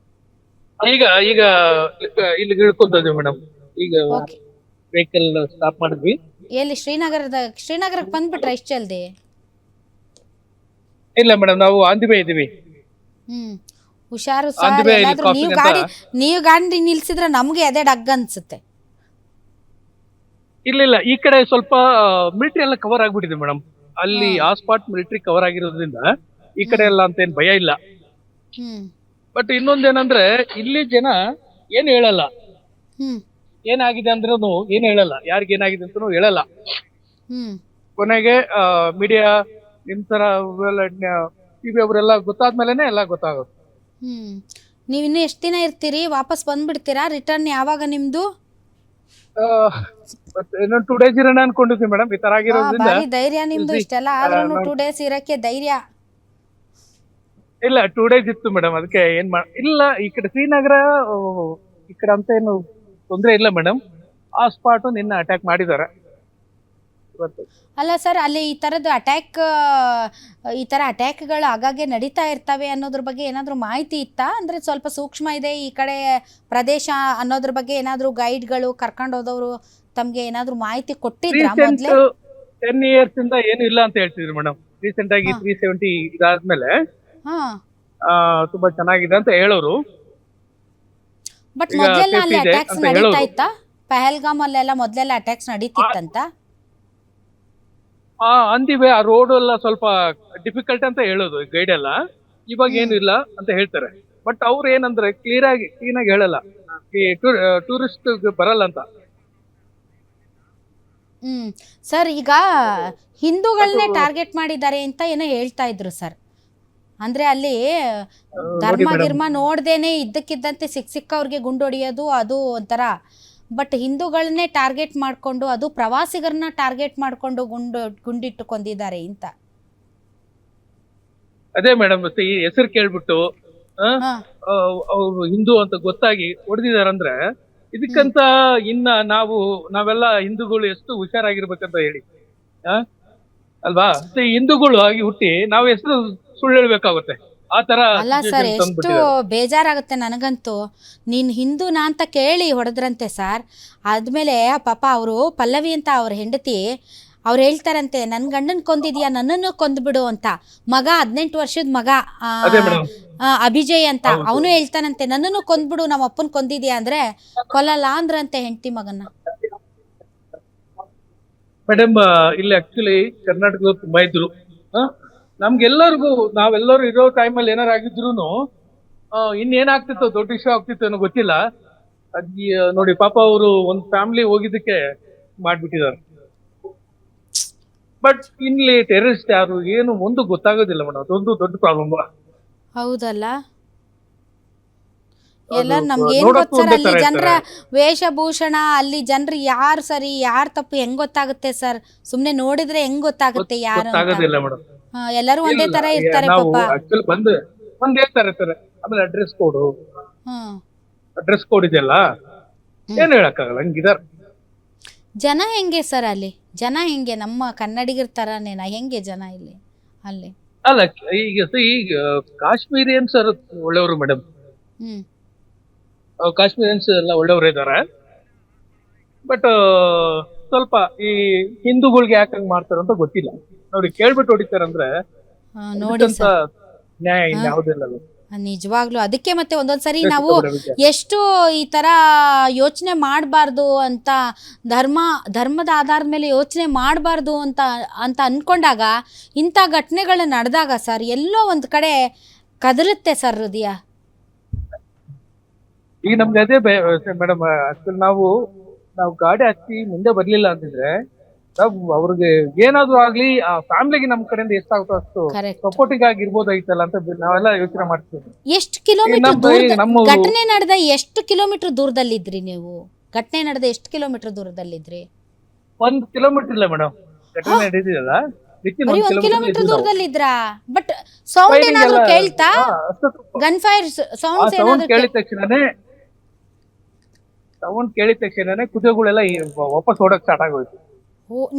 ಈಗ ಇಲ್ಲಿ ಇಳ್ಕೊಂತಿದ್ವಿ ಮೇಡಮ್. ಈಗ ವೆಹಿಕಲ್ ಸ್ಟಾಪ್ ಮಾಡಿದ್ವಿ. ಎಲ್ಲಿ ಶ್ರೀನಗರಕ್ಕೆ ಬಂದ್ಬಿಟ್ರ ಇಷ್ಟು ಜಲ್ದಿ? ಇಲ್ಲ ಮೇಡಮ್, ನಾವು ಆನ್ ದಿ ವೇ ಇದೀವಿ. ಹುಷಾರು On the ಸರ್. way ಇಲ್ಲಿ ಎಲ್ಲಾದ್ರೂ coffee ನೀವು ಗಾಡಿ ನಿಲ್ಸಿದ್ರೆ ನಮ್ಗೆ ಅದೇ ಡಗ್ ಅನ್ಸುತ್ತೆ. ಇಲ್ಲ, ಈ ಕಡೆ ಸ್ವಲ್ಪ ಮಿಲಿಟರಿ ಎಲ್ಲ ಕವರ್ ಆಗ್ಬಿಟ್ಟಿದೆ ಮೇಡಮ್. ಅಲ್ಲಿ ಆ ಸ್ಪಾಟ್ ಮಿಲಿಟರಿ ಕವರ್ ಆಗಿರೋದ್ರಿಂದ ಈ ಕಡೆ ಎಲ್ಲ ಅಂತ ಏನ್ ಭಯ ಇಲ್ಲ. ಬಟ್ ಇನ್ನೊಂದೇನಂದ್ರೆ ಇಲ್ಲಿ ಜನ ಏನು ಹೇಳಲ್ಲ, ಏನಾಗಿದೆ ಅಂದ್ರೂ ಏನು ಹೇಳಲ್ಲ, ಯಾರಿಗೆ ಏನಾಗಿದೆ ಅಂತನೂ ಹೇಳಲ್ಲ. ಕೊನೆಗೆ ಮೀಡಿಯಾ ನಿಮ್ ತರ ಟಿವಿ ಅವರೆಲ್ಲ ಗೊತ್ತಾದ್ಮೇಲೆನೆ ಎಲ್ಲ ಗೊತ್ತಾಗೋದು. ನೀವ್ ಇನ್ನು ಎಷ್ಟು ದಿನ ಇರ್ತೀರಿ? ವಾಪಸ್ ಬಂದ್ಬಿಡ್ತೀರಾ? ರಿಟರ್ನ್ ಯಾವಾಗ ನಿಮ್ದು? ಇನ್ನೊಂದು 2 days ಇರೋಣ ಅನ್ಕೊಂಡಿದ್ವಿ ಮೇಡಮ್. ಈ ತರ ಆಗಿರೋದ್ರಿಂದ ಬಾರಿ ಧೈರ್ಯ ನಿಮ್ದು. ಇಷ್ಟೆಲ್ಲ ಆದ್ರೂ 2 days ಇರಕ್ಕೆ ಧೈರ್ಯ. ಇಲ್ಲ 2 days ಇತ್ತು ಮೇಡಮ್, ಅದಕ್ಕೆ ಇಲ್ಲ ಈ ಕಡೆ ಶ್ರೀನಗರ ಈ ಕಡೆ ಅಂತ ಏನು ತೊಂದ್ರೆ ಇಲ್ಲ ಮೇಡಮ್. ಆ ಸ್ಪಾಟ್ ನಿನ್ನ ಅಟ್ಯಾಕ್ ಮಾಡಿದ್ದಾರೆ ಇವತ್ತು. ಅಲ್ಲ ಸರ್, ಅಲ್ಲಿ ಈ ತರ ಅಟ್ಯಾಕ್ಗಳು ಆಗಾಗ್ಗೆ ನಡೀತಾ ಇರ್ತವೆ ಅನ್ನೋದ್ರ ಬಗ್ಗೆ ಏನಾದ್ರು ಮಾಹಿತಿ ಇತ್ತಾ? ಅಂದ್ರೆ ಸ್ವಲ್ಪ ಸೂಕ್ಷ್ಮ ಇದೆ ಈ ಕಡೆ ಪ್ರದೇಶ ಅನ್ನೋದ್ರ ಬಗ್ಗೆ ಏನಾದ್ರು ಗೈಡ್ಗಳು ಕರ್ಕೊಂಡು ಹೋದವರು ತಮ್ಗೆ ಏನಾದ್ರು ಮಾಹಿತಿ ಕೊಟ್ಟಿದ್ರಾ ಮೊದ್ಲೇ? 10 years ಇಂದ ಏನು ಇಲ್ಲ ಅಂತ ಹೇಳ್ತಿದ್ರು ಮೇಡಮ್. ರೀಸೆಂಟ್ ಆಗಿ 370 ಇದಾದ್ಮೇಲೆ ತುಂಬಾ ಚೆನ್ನಾಗಿದೆ ಅಂತ ಹೇಳೋರು. ಬಟ್ ಮೊದ್ಲೆಲ್ಲ ಅಲ್ಲಿ ಅಟ್ಯಾಕ್ಸ್ ನಡೀತಾ ಇತ್ತಾ? ಪಹಲ್ಗಾಮ್ ಅಲ್ಲೆಲ್ಲ ಮೊದ್ಲೆಲ್ಲ ಅಟ್ಯಾಕ್ಸ್ ನಡೀತಿತ್ತಂತ? ಅಂದಿವೆ. ಆ ರೋಡ್ ಎಲ್ಲ ಸ್ವಲ್ಪ ಡಿಫಿಕಲ್ಟ್ ಅಂತ ಹೇಳೋದು ಗೈಡ್ ಎಲ್ಲ. ಇವಾಗ ಏನು ಇಲ್ಲ ಅಂತ ಹೇಳ್ತಾರೆ. ಬಟ್ ಅವ್ರು ಏನಂದ್ರೆ ಕ್ಲೀನ್ ಆಗಿ ಹೇಳಲ್ಲ, ಟೂರಿಸ್ಟ್ ಬರಲ್ಲ ಅಂತ. ಸರ್, ಈಗ ಹಿಂದೂಗಳನ್ನೇ ಟಾರ್ಗೆಟ್ ಮಾಡಿದ್ದಾರೆ ಅಂತ ಏನೋ ಹೇಳ್ತಾ ಇದ್ರು ಸರ್. ಅಂದ್ರೆ ಅಲ್ಲಿ ಗಿರ್ಮ ನೋಡ್ದೇನೆ ಇದ್ದಕ್ಕಿದ್ದಂತೆ ಸಿಕ್ಕವ್ರಿಗೆ ಗುಂಡೊಡಿಯೋದು ಅದು ಒಂಥರ. ಬಟ್ ಹಿಂದೂಗಳನ್ನೇ ಟಾರ್ಗೆಟ್ ಮಾಡ್ಕೊಂಡು, ಅದು ಪ್ರವಾಸಿಗರನ್ನ ಟಾರ್ಗೆಟ್ ಮಾಡ್ಕೊಂಡು ಗುಂಡಿಟ್ಟು ಕೊಂದಿದ್ದಾರೆ ಅಂತ. ಅದೇ ಮೇಡಮ್, ಈ ಹೆಸರು ಕೇಳ್ಬಿಟ್ಟು ಅವ್ರು ಹಿಂದೂ ಅಂತ ಗೊತ್ತಾಗಿ ಹೊಡೆದಿದಾರಂದ್ರೆ ಇದಕ್ಕಂತ ಇನ್ನ ನಾವೆಲ್ಲ ಹಿಂದೂಗಳು ಎಷ್ಟು ಹುಷಾರಾಗಿರ್ಬೇಕಂತ ಹೇಳಿ ಅಲ್ವಾ? ಹಿಂದೂಗಳು ಆಗಿ ಹುಟ್ಟಿ ನಾವು ಹೆಸರು ಸುಳ್ಳು ಹೇಳ್ಬೇಕಾಗುತ್ತೆ. ಆ ತರ ಅಲ್ಲ ಸರ್, ಎಷ್ಟು ಬೇಜಾರಾಗುತ್ತೆ ನನಗಂತೂ. ನೀನ್ ಹಿಂದೂನಾ ಅಂತ ಕೇಳಿ ಹೊಡೆದ್ರಂತೆ ಸರ್. ಆದ್ಮೇಲೆ ಪಾಪ ಅವರು ಪಲ್ಲವಿ ಅಂತ ಅವ್ರ ಹೆಂಡತಿ ಅವ್ರು ಹೇಳ್ತಾರಂತೆ, ನನ್ ಗಂಡನ್ ಕೊಂದಿದ್ಯಾ, ನನ್ನನ್ನು ಕೊಂದ್ಬಿಡು ಅಂತ. ಮಗ 18 ವರ್ಷದ ಮಗ ಅಭಿಜಯ್ ಅಂತ, ಅವನು ಹೇಳ್ತಾನಂತೆ ನನ್ನನ್ನು ಕೊಂದ್ಬಿಡು, ನಮ್ಮ ಅಪ್ಪನ್ ಕೊಂದಿದ್ಯಾ ಅಂದ್ರೆ ಕೊಲ್ಲಲ್ಲ ಅಂದ್ರಂತೆ ಹೆಂಡತಿ ಮಗನ್ನ. ಮೇಡಮ್, ಇಲ್ಲಿ ಆಕ್ಚುಲಿ ಕರ್ನಾಟಕದ ತುಂಬಾ ಇದ್ರು. ನಮ್ಗೆಲ್ಲರಿಗೂ ನಾವೆಲ್ಲರೂ ಇರೋ ಟೈಮಲ್ಲಿ ಏನಾರು ಆಗಿದ್ರು ಇನ್ನೇನಾಗ್ತಿತ್ತು, ದೊಡ್ಡ ಇಶ್ಯೂ ಆಗ್ತಿತ್ತು ಅನ್ನೋ ಗೊತ್ತಿಲ್ಲ. ನೋಡಿ ಪಾಪ ಅವರು ಒಂದು ಫ್ಯಾಮಿಲಿ ಹೋಗಿದ್ದಕ್ಕೆ ಮಾಡ್ಬಿಟ್ಟಿದ್ದಾರೆ. ಬಟ್ ಇಲ್ಲಿ ಟೆರರಿಸ್ಟ್ ಯಾರು ಏನು ಒಂದು ಗೊತ್ತಾಗೋದಿಲ್ಲ ಮೇಡಮ್. ಅದೊಂದು ದೊಡ್ಡ ಪ್ರಾಬ್ಲಮ್. ಹೌದಲ್ಲ, ಎಲ್ಲ ನಮ್ಗೇನ್ ಗೊತ್ತ ಸರ್? ಅಲ್ಲಿ ಜನರ ವೇಷಭೂಷಣ, ಅಲ್ಲಿ ಜನರು ಯಾರು ಸರಿ ಯಾರು ತಪ್ಪು ಹೆಂಗ್ ಗೊತ್ತಾಗುತ್ತೆ ಸರ್? ಸುಮ್ನೆ ನೋಡಿದ್ರೆ ಹೆಂಗ್ ಗೊತ್ತಾಗುತ್ತೆ ಯಾರು? ಎಲ್ಲರೂ ಒಂದೇ ತರ ಇರ್ತಾರೆ ಪಾಪ. ಒಂದೇ ತರ ಇರ್ತಾರೆ. ಆಮೇಲೆ ಅಡ್ರೆಸ್ ಕೋಡ್ ಇದೆಯಲ್ಲ, ಏನು ಹೇಳಕ್ಕಾಗಲ್ಲ, ಹಂಗಿದಾರ ಜನ. ಹೆಂಗೆ ಸರ್ ಅಲ್ಲಿ ಜನ? ಹೆಂಗೆ ನಮ್ಮ ಕನ್ನಡಿಗರ ತರಾನೇನಾ? ಹೆಂಗೆ ಜನ ಇಲ್ಲಿ ಅಲ್ಲಿ? ಅಲ್ಲ, ಈಗ ಕಾಶ್ಮೀರಿಯನ್ಸ್ ಒಳ್ಳೆಯವರು ಮೇಡಮ್. ಕಾಶ್ಮೀರಿಯನ್ಸ್ ಎಲ್ಲ ಒಳ್ಳೆಯವರು ಇದ್ದಾರೆ. ಬಟ್ ಸ್ವಲ್ಪ ಈ ಹಿಂದೂಗಳಿಗೆ ಯಾಕೆ ಹಂಗ್ ಮಾಡ್ತಾರ ಅಂತ ಗೊತ್ತಿಲ್ಲ. ನೋಡಿ ಕೇಳ್ಬಿಟ್ಟು ಹೊಡಿತಾರಂದ್ರೆ ನೋಡಿ ನ್ಯಾಯ ಯಾವುದಿಲ್ಲ. ನಿಜವಾಗ್ಲು ಅದಕ್ಕೆ ಮತ್ತೆ ಒಂದೊಂದ್ಸರಿ ನಾವು ಎಷ್ಟು ಈ ತರ ಯೋಚನೆ ಮಾಡಬಾರ್ದು ಅಂತ, ಧರ್ಮದ ಆಧಾರದ ಮೇಲೆ ಯೋಚನೆ ಮಾಡಬಾರ್ದು ಅಂತ ಅನ್ಕೊಂಡಾಗ ಇಂಥ ಘಟನೆಗಳು ನಡೆದಾಗ ಸರ್ ಎಲ್ಲೋ ಒಂದ್ ಕಡೆ ಕದಲುತ್ತೆ ಸರ್ ಹೃದಯ. ಈಗ ನಮ್ಗೆ ಅದೇ ಮೇಡಮ್, ನಾವು ಗಾಡಿ ಹಚ್ಚಿ ಮುಂದೆ ಬರ್ಲಿಲ್ಲ ಅಂತಿದ್ರೆ ಅವ್ರಿಗೆ ಏನಾದ್ರು ಆಗ್ಲಿ, ಆ ಫ್ಯಾಮಿಲಿಗೆ ನಮ್ ಕಡೆಯಿಂದ ಎಷ್ಟಾಗುತ್ತೋ ಅಷ್ಟು ಸಪೋರ್ಟಿಂಗ್ ಆಗಿರ್ಬೋದಾಗಿತ್ತಲ್ಲ ಅಂತ ನಾವೆಲ್ಲ ಯೋಚನೆ ಮಾಡ್ತೀವಿ. ಎಷ್ಟು ಕಿಲೋಮೀಟರ್ ಘಟನೆ ನಡೆದ? ಎಷ್ಟು ಕಿಲೋಮೀಟರ್ ದೂರದಲ್ಲಿದ್ರಿ ನೀವು? ಘಟನೆ ನಡೆದ ಎಷ್ಟು ಕಿಲೋಮೀಟರ್ ದೂರದಲ್ಲಿದ್ರಿ? 1 kilometer ಇಲ್ಲ ಮೇಡಮ್. ಘಟನೆ ನಡೆದಿದೆಯಲ್ಲ 1 kilometer ದೂರದಲ್ಲಿದ್ರಾ? ಬಟ್ ಸೌಂಡ್ ಏನಾದ್ರು ಕೇಳ್ತಾ? ಗನ್ ಫೈರ್ ಸೌಂಡ್ಸ್ ಏನಾದ್ರು ಕೇಳಿದ ತಕ್ಷಣನೇ ಕುದುರೆಗಳೆಲ್ಲ ವಾಪಸ್ ಓಡಕ್ ಸ್ಟಾರ್ಟ್ ಆಗೋಯ್ತು.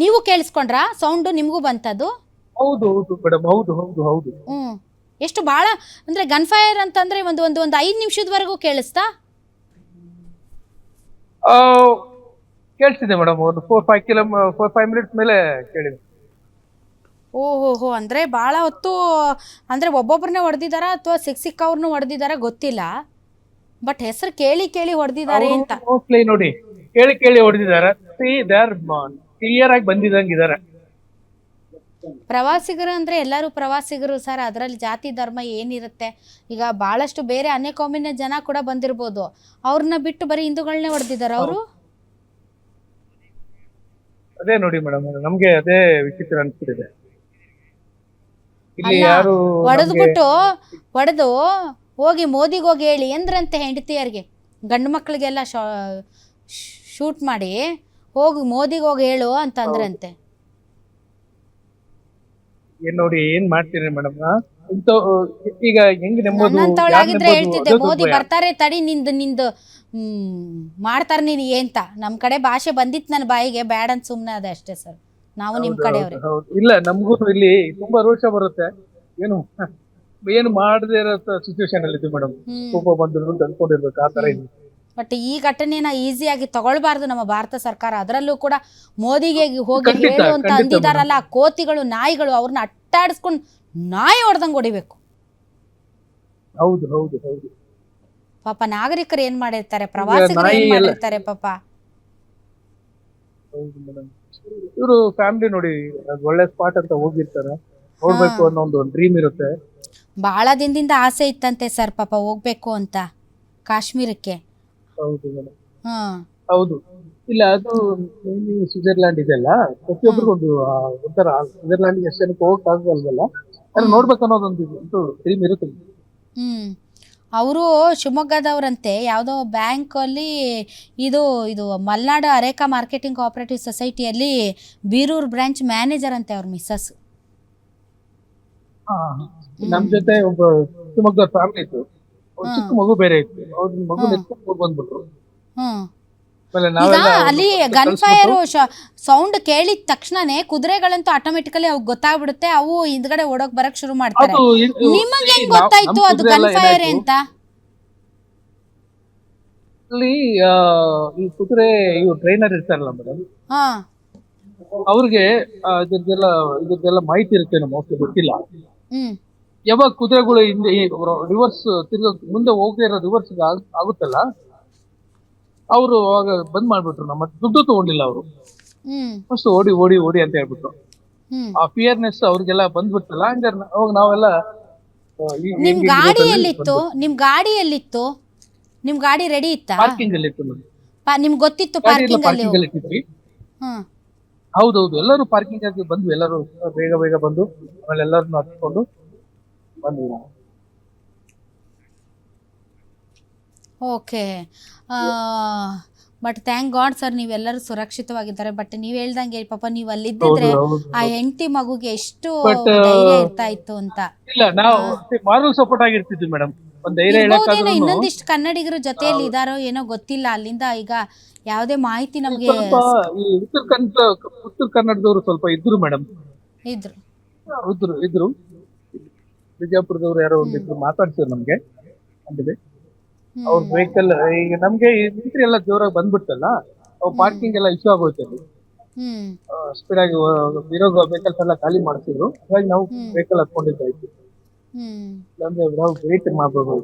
ನೀವು ಕೇಳಿಸ್ಕೊಂಡ್ರಾ ಸೌಂಡ್? ನಿಮ್ಗೂ ಬಂತದು? ಹೌದು ಮೇಡಮ್, ಹೌದು. ಎಷ್ಟು ಬಹಳ ಅಂದ್ರೆ ಗನ್ ಫೈರ್ ಅಂತಂದ್ರೆ ಒಂದು 5 ನಿಮಿಷದವರೆಗೂ ಕೇಳಿಸ್ತಾ? ಕೇಳಿಸಿದೆ ಮೇಡಮ್, ಒಂದು 4-5 ಮಿನಿಟ್ಸ್ ಮೇಲೆ ಕೇಳಿದೆ. ಓಹೋ ಅಂದ್ರೆ ಭಾಳ ಹೊತ್ತು ಅಂದ್ರೆ ಒಬ್ಬೊಬ್ಬರನ್ನೇ ಹೊಡೆದಿದ್ದಾರಾ ಅಥವಾ ಸಿಕ್ಕವ್ರನ್ನೂ ಹೊಡೆದಿದ್ದಾರಾ ಗೊತ್ತಿಲ್ಲ, ಬಟ್ ಹೆಸರು ಕೇಳಿ ಕೇಳಿ ಹೊಡೆದಿದ್ದಾರೆ ಅಂತ. ಮೋಸ್ಟ್ಲಿ ನೋಡಿ ಕೇಳಿ ಹೊಡೆದಿದ್ದಾರೆ. ಕ್ಲಿಯರ್ ಆಗಿ ಬಂದಿದಂಗಿದ್ದಾರೆ. ಪ್ರವಾಸಿಗರು ಅಂದ್ರೆ ಎಲ್ಲರೂ ಪ್ರವಾಸಿಗರು ಸರ್, ಅದರಲ್ಲಿ ಜಾತಿ ಧರ್ಮ ಏನಿರುತ್ತೆ? ಈಗ ಬಹಳಷ್ಟು ಬೇರೆ ಅನ್ಯಕೋಮಿನ ಜನ ಕೂಡ ಬಂದಿರ್ಬೋದು, ಅವ್ರನ್ನ ಬಿಟ್ಟು ಬರೀ ಹಿಂದೂಗಳನ್ನೇ ಹೊಡೆದಿದ್ದಾರೆ ಅವರು. ಅದೇ ನೋಡಿ ಮೇಡಮ್, ನಮ್ಗೆ ಅದೇ ವಿಚಿತ್ರ ಅನ್ಸ್ತಿದೆ. ಇಲ್ಲಿ ಅಲ್ಲ, ಯಾರು ಹೊಡೆದು ಹೋಗಿ ಮೋದಿಗೆ ಹೋಗಿ ಹೇಳಿ ಎಂದ್ರಂತೆ ಹೆಂಡತಿಯರಿಗೆ, ಗಂಡು ಮಕ್ಕಳಿಗೆಲ್ಲ ಶೂಟ್ ಮಾಡಿ ಹೋಗಿ ಮೋದಿಗೆ ಹೋಗಿ ಹೇಳು ಅಂತ ಅಂದ್ರಂತೆ. ಏನ್ ನೋಡಿ ಏನ್ ಮಾಡ್ತೀರಿ ಮೇಡಮ್, ಈಗ ಹೆಂಗ್ ನೆಮ್ಮದು? ನನ್ನಂತವಳಾಗಿದ್ರೆ ಹೇಳ್ತಿದ್ದೆ, ಮೋದಿ ಬರ್ತಾರೆ ತಡಿ, ನಿಂದು ಮಾಡ್ತಾರೆ ನೀನು ಅಂತ. ನಮ್ ಕಡೆ ಭಾಷೆ ಬಂದಿತ್ತು ನನ್ನ ಬಾಯಿಗೆ, ಬ್ಯಾಡ್ ಅಂತ ಸುಮ್ನೆ ಅದೇ ಅಷ್ಟೇ ಸರ್. ನಾವು ನಿಮ್ ಕಡೆಯವ್ರೆ. ಇಲ್ಲ, ನಮಗೂ ಇಲ್ಲಿ ತುಂಬಾ ರೋಷ ಬರುತ್ತೆ. ಏನು ಮಾಡದೇ ಇರೋ ಸಿಚುವೇಶನ್ ಅಲ್ಲಿ ಇದ್ದೀವಿ ಮೇಡಮ್. ಕೋಪ ಬಂದ್ರು ತಂದ್ಕೊಂಡಿರ್ಬೇಕು, ಆ ತರ ಇದೆ. ಬಟ್ ಈ ಘಟನೆನ ಈಸಿಯಾಗಿ ತಗೊಳ್ಬಾರ್ದು ನಮ್ಮ ಭಾರತ ಸರ್ಕಾರ. ಅದರಲ್ಲೂ ಕೂಡ ಮೋದಿಗೆ ಹೋಗಿ ಹೇಳು ಅಂತ ಅಂದಿದಾರಲ್ಲ, ಕೋತಿಗಳು ನಾಯಿಗಳು, ಅವ್ರನ್ನ ಅಟ್ಟಾಡಿಸ್ಕೊಂಡು ನಾಯಿ ಹೊಡೆದಂಗೆ ಹೊಡಿಬೇಕು. ಹೌದು ಹೌದು ಹೌದು. ಪಾಪ ನಾಗರಿಕರು ಏನ್ ಮಾಡಿರ್ತಾರೆ, ಪ್ರವಾಸಿಗರು ಏನ್ ಮಾಡಿರ್ತಾರೆ ಪಾಪ. ಹೌದು ಮೇಡಮ್, ಇವರು ಫ್ಯಾಮಿಲಿ ನೋಡಿ ಒಳ್ಳೆ ಸ್ಪಾಟ್ ಅಂತ ಹೋಗಿರ್ತಾರೆ, ನೋಡ್ಬೇಕು ಅನ್ನೋ ಒಂದು ಡ್ರೀಮ್ ಇರುತ್ತೆ. ಬಹಳ ದಿನದಿಂದ ಆಸೆ ಇತ್ತಂತೆ ಸರ್ ಪಾಪ ಹೋಗ್ಬೇಕು ಅಂತ ಕಾಶ್ಮೀರಕ್ಕೆ. ಹೌದು ಮೇಡಮ್. ಹೌದು. ಇಲ್ಲ, ಅದು ಸ್ವಿಟ್ಜರ್ಲ್ಯಾಂಡ್ ಇದೆಲ್ಲ, ಪ್ರತಿಯೊಬ್ಬರಿಗೂ ಒಂಥರ ಸ್ವಿಟ್ಜರ್ಲ್ಯಾಂಡ್ ಎಷ್ಟು ಜನಕ್ಕೆ ಹೋಗಕ್ ಆಗಲ್ವಲ್ಲ, ನೋಡ್ಬೇಕು ಅನ್ನೋದೊಂದು ಡ್ರೀಮ್ ಇರುತ್ತೆ. ಅವರು ಶಿವಮೊಗ್ಗದವ್ರಂತೆ, ಯಾವುದೋ ಬ್ಯಾಂಕಲ್ಲಿ ಇದು ಮಲ್ನಾಡು ಅರೇಕಾ ಮಾರ್ಕೆಟಿಂಗ್ ಕೋಆಪರೇಟಿವ್ ಸೊಸೈಟಿಯಲ್ಲಿ ಬೀರೂರು ಬ್ರಾಂಚ್ ಮ್ಯಾನೇಜರ್ ಅಂತೆ ಅವ್ರ ಮಿಸ್ಸಸ್. ನಮ್ ಜೊತೆ ಒಬ್ಬ ಶಿವಮೊಗ್ಗ ಫ್ಯಾಮಿಲಿ ಇತ್ತು, ಚಿಕ್ಕ ಮಗು ಬೇರೆ ಇತ್ತು, ಅವ್ರ ಮಗು ನೆಚ್ಕೊಂಡು ಬಂದ್ಬಿಟ್ರು. ಈಗ ಅಲ್ಲಿ ಗನ್ ಫೈರ್ ಸೌಂಡ್ ಕೇಳಿದ ತಕ್ಷಣನೇ ಕುದುರೆಗಳಂತೂ ಆಟೋಮೆಟಿಕಲಿ ಅವು ಗೊತ್ತಾಗ್ಬಿಡುತ್ತೆ, ಅವು ಹಿಂದ್ಗಡೆ ಓಡೋಕ್ ಬರಕ್ ಶುರು ಮಾಡ್ತಾರೆ. ನಿಮಗೆ ಹೆಂಗ್ ಗೊತ್ತಾಯ್ತು ಅದು ಗನ್ ಫೈರ್ ಅಂತ? ಅಲ್ಲಿ ಈ ಕುದುರೆ ಇವ್ರು ಟ್ರೈನರ್ ಇರ್ತಾರಲ್ಲ ಮೇಡಮ್, ಅವ್ರಿಗೆ ಇದ್ರದ್ದೆಲ್ಲ ಮಾಹಿತಿ ಇರುತ್ತೆ, ಮೋಸ್ಟ್ಲಿ ಗೊತ್ತಿಲ್ಲ. ಯಾವಾಗ ಕುದುರೆಗಳು ಹಿಂದೆ ರಿವರ್ಸ್ ಮುಂದೆ ಹೋಗಿರೋ ರಿವರ್ಸ್ ಆಗುತ್ತಲ್ಲ, ಅವರು ಅವಾಗ ಬಂದ್ ಮಾಡ್ಬಿಟ್ರು. ನಮ್ಮ ದುಡ್ಡು ತಗೊಂಡಿಲ್ಲ ಅವರು, ಫಸ್ಟ್ ಓಡಿ ಓಡಿ ಓಡಿ ಅಂತ ಹೇಳ್ಬಿಟ್ರು. ಆ ಫಿಯರ್ನೆಸ್ ಅವ್ರಿಗೆಲ್ಲ ಬಂದ್ಬಿಡ್ತಲ್ಲ, ಹಂಗ ಅವಾಗ ನಾವೆಲ್ಲ. ನಿಮ್ ಗಾಡಿ ಎಲ್ಲಿತ್ತು? ನಿಮ್ ಗಾಡಿ ರೆಡಿ ಇತ್ತಾ? ಪಾರ್ಕಿಂಗ್ ಅಲ್ಲಿ ಇತ್ತು. ನಿಮ್ಗೆ ಗೊತ್ತಿತ್ತು ಪಾರ್ಕಿಂಗ್ ಅಲ್ಲಿ ಇಟ್ಟಿದ್ವಿ. ಹೌದೌದು, ಎಲ್ಲರೂ ಪಾರ್ಕಿಂಗ್ ಆಗಿ ಬಂದ್ವಿ, ಎಲ್ಲರೂ ಬೇಗ ಬೇಗ ಬಂದು ಆಮೇಲೆ ಎಲ್ಲರನ್ನು ಹತ್ಕೊಂಡು ಬಂದ್ವಿ ನಾವು. Okay, but thank god sir, ನೀವೆಲ್ಲರೂ ಸುರಕ್ಷಿತವಾಗಿದ್ದಾರೆ. ಬಟ್ ನೀವ್ ಹೇಳ್ದಂಗೆ ಪಾಪ ನೀವು ಅಲ್ಲಿದ್ದಿದ್ರೆ ಆ ಹೆಂಡತಿ ಮಗುಗೆ ಎಷ್ಟು ಧೈರ್ಯ ಇರ್ತಾ ಇತ್ತು ಅಂತ. ಇಲ್ಲ, ನಾವು ಮಾರಲ್ ಸಪೋರ್ಟ್ ಆಗಿರ್ತಿದ್ವಿ ಮೇಡಮ್. ಇನ್ನೊಂದಿಷ್ಟು ಕನ್ನಡಿಗರ ಜೊತೆಯಲ್ಲಿ ಇದಾರೋ ಏನೋ ಗೊತ್ತಿಲ್ಲ. ಅಲ್ಲಿಂದ ಈಗ ಯಾವುದೇ ಮಾಹಿತಿ ನಮ್ಗೆ. ಉತ್ತರ ಕನ್ನಡದವರು ಸ್ವಲ್ಪ ಇದ್ರು ಮೇಡಮ್, ಇದ್ರು ಬಿಜಾಪುರದವ್ರು ಯಾರೋ ಒಂದಿದ್ರು ಮಾತಾಡ್ಸಿದ್ರು ನಮ್ಗೆ. ಅಂದ್ರೆ ಅವ್ರ ವೆಹಿಕಲ್ ಈಗ ನಮ್ಗೆ ಮಿಲಿಟರಿ ಎಲ್ಲ ಜೋರಾಗಿ ಬಂದ್ಬಿಡ್ತಲ್ಲ, ಅವ್ ಪಾರ್ಕಿಂಗ್ ಎಲ್ಲ ಇಶ್ಯೂ ಆಗೋಯ್ತು. ಸ್ಪೀಡ್ ಆಗಿ ಇರೋ ವೆಹಿಕಲ್ಸ್ ಎಲ್ಲ ಖಾಲಿ ಮಾಡ್ತಿದ್ರು, ಹಾಗಾಗಿ ನಾವು ವೆಹಿಕಲ್ ಹತ್ಕೊಂಡಿದ್ದಾಯ್ತು. ಅಂದ್ರೆ ನಾವು ವೇಟ್ ಮಾಡ್ಬೋದು.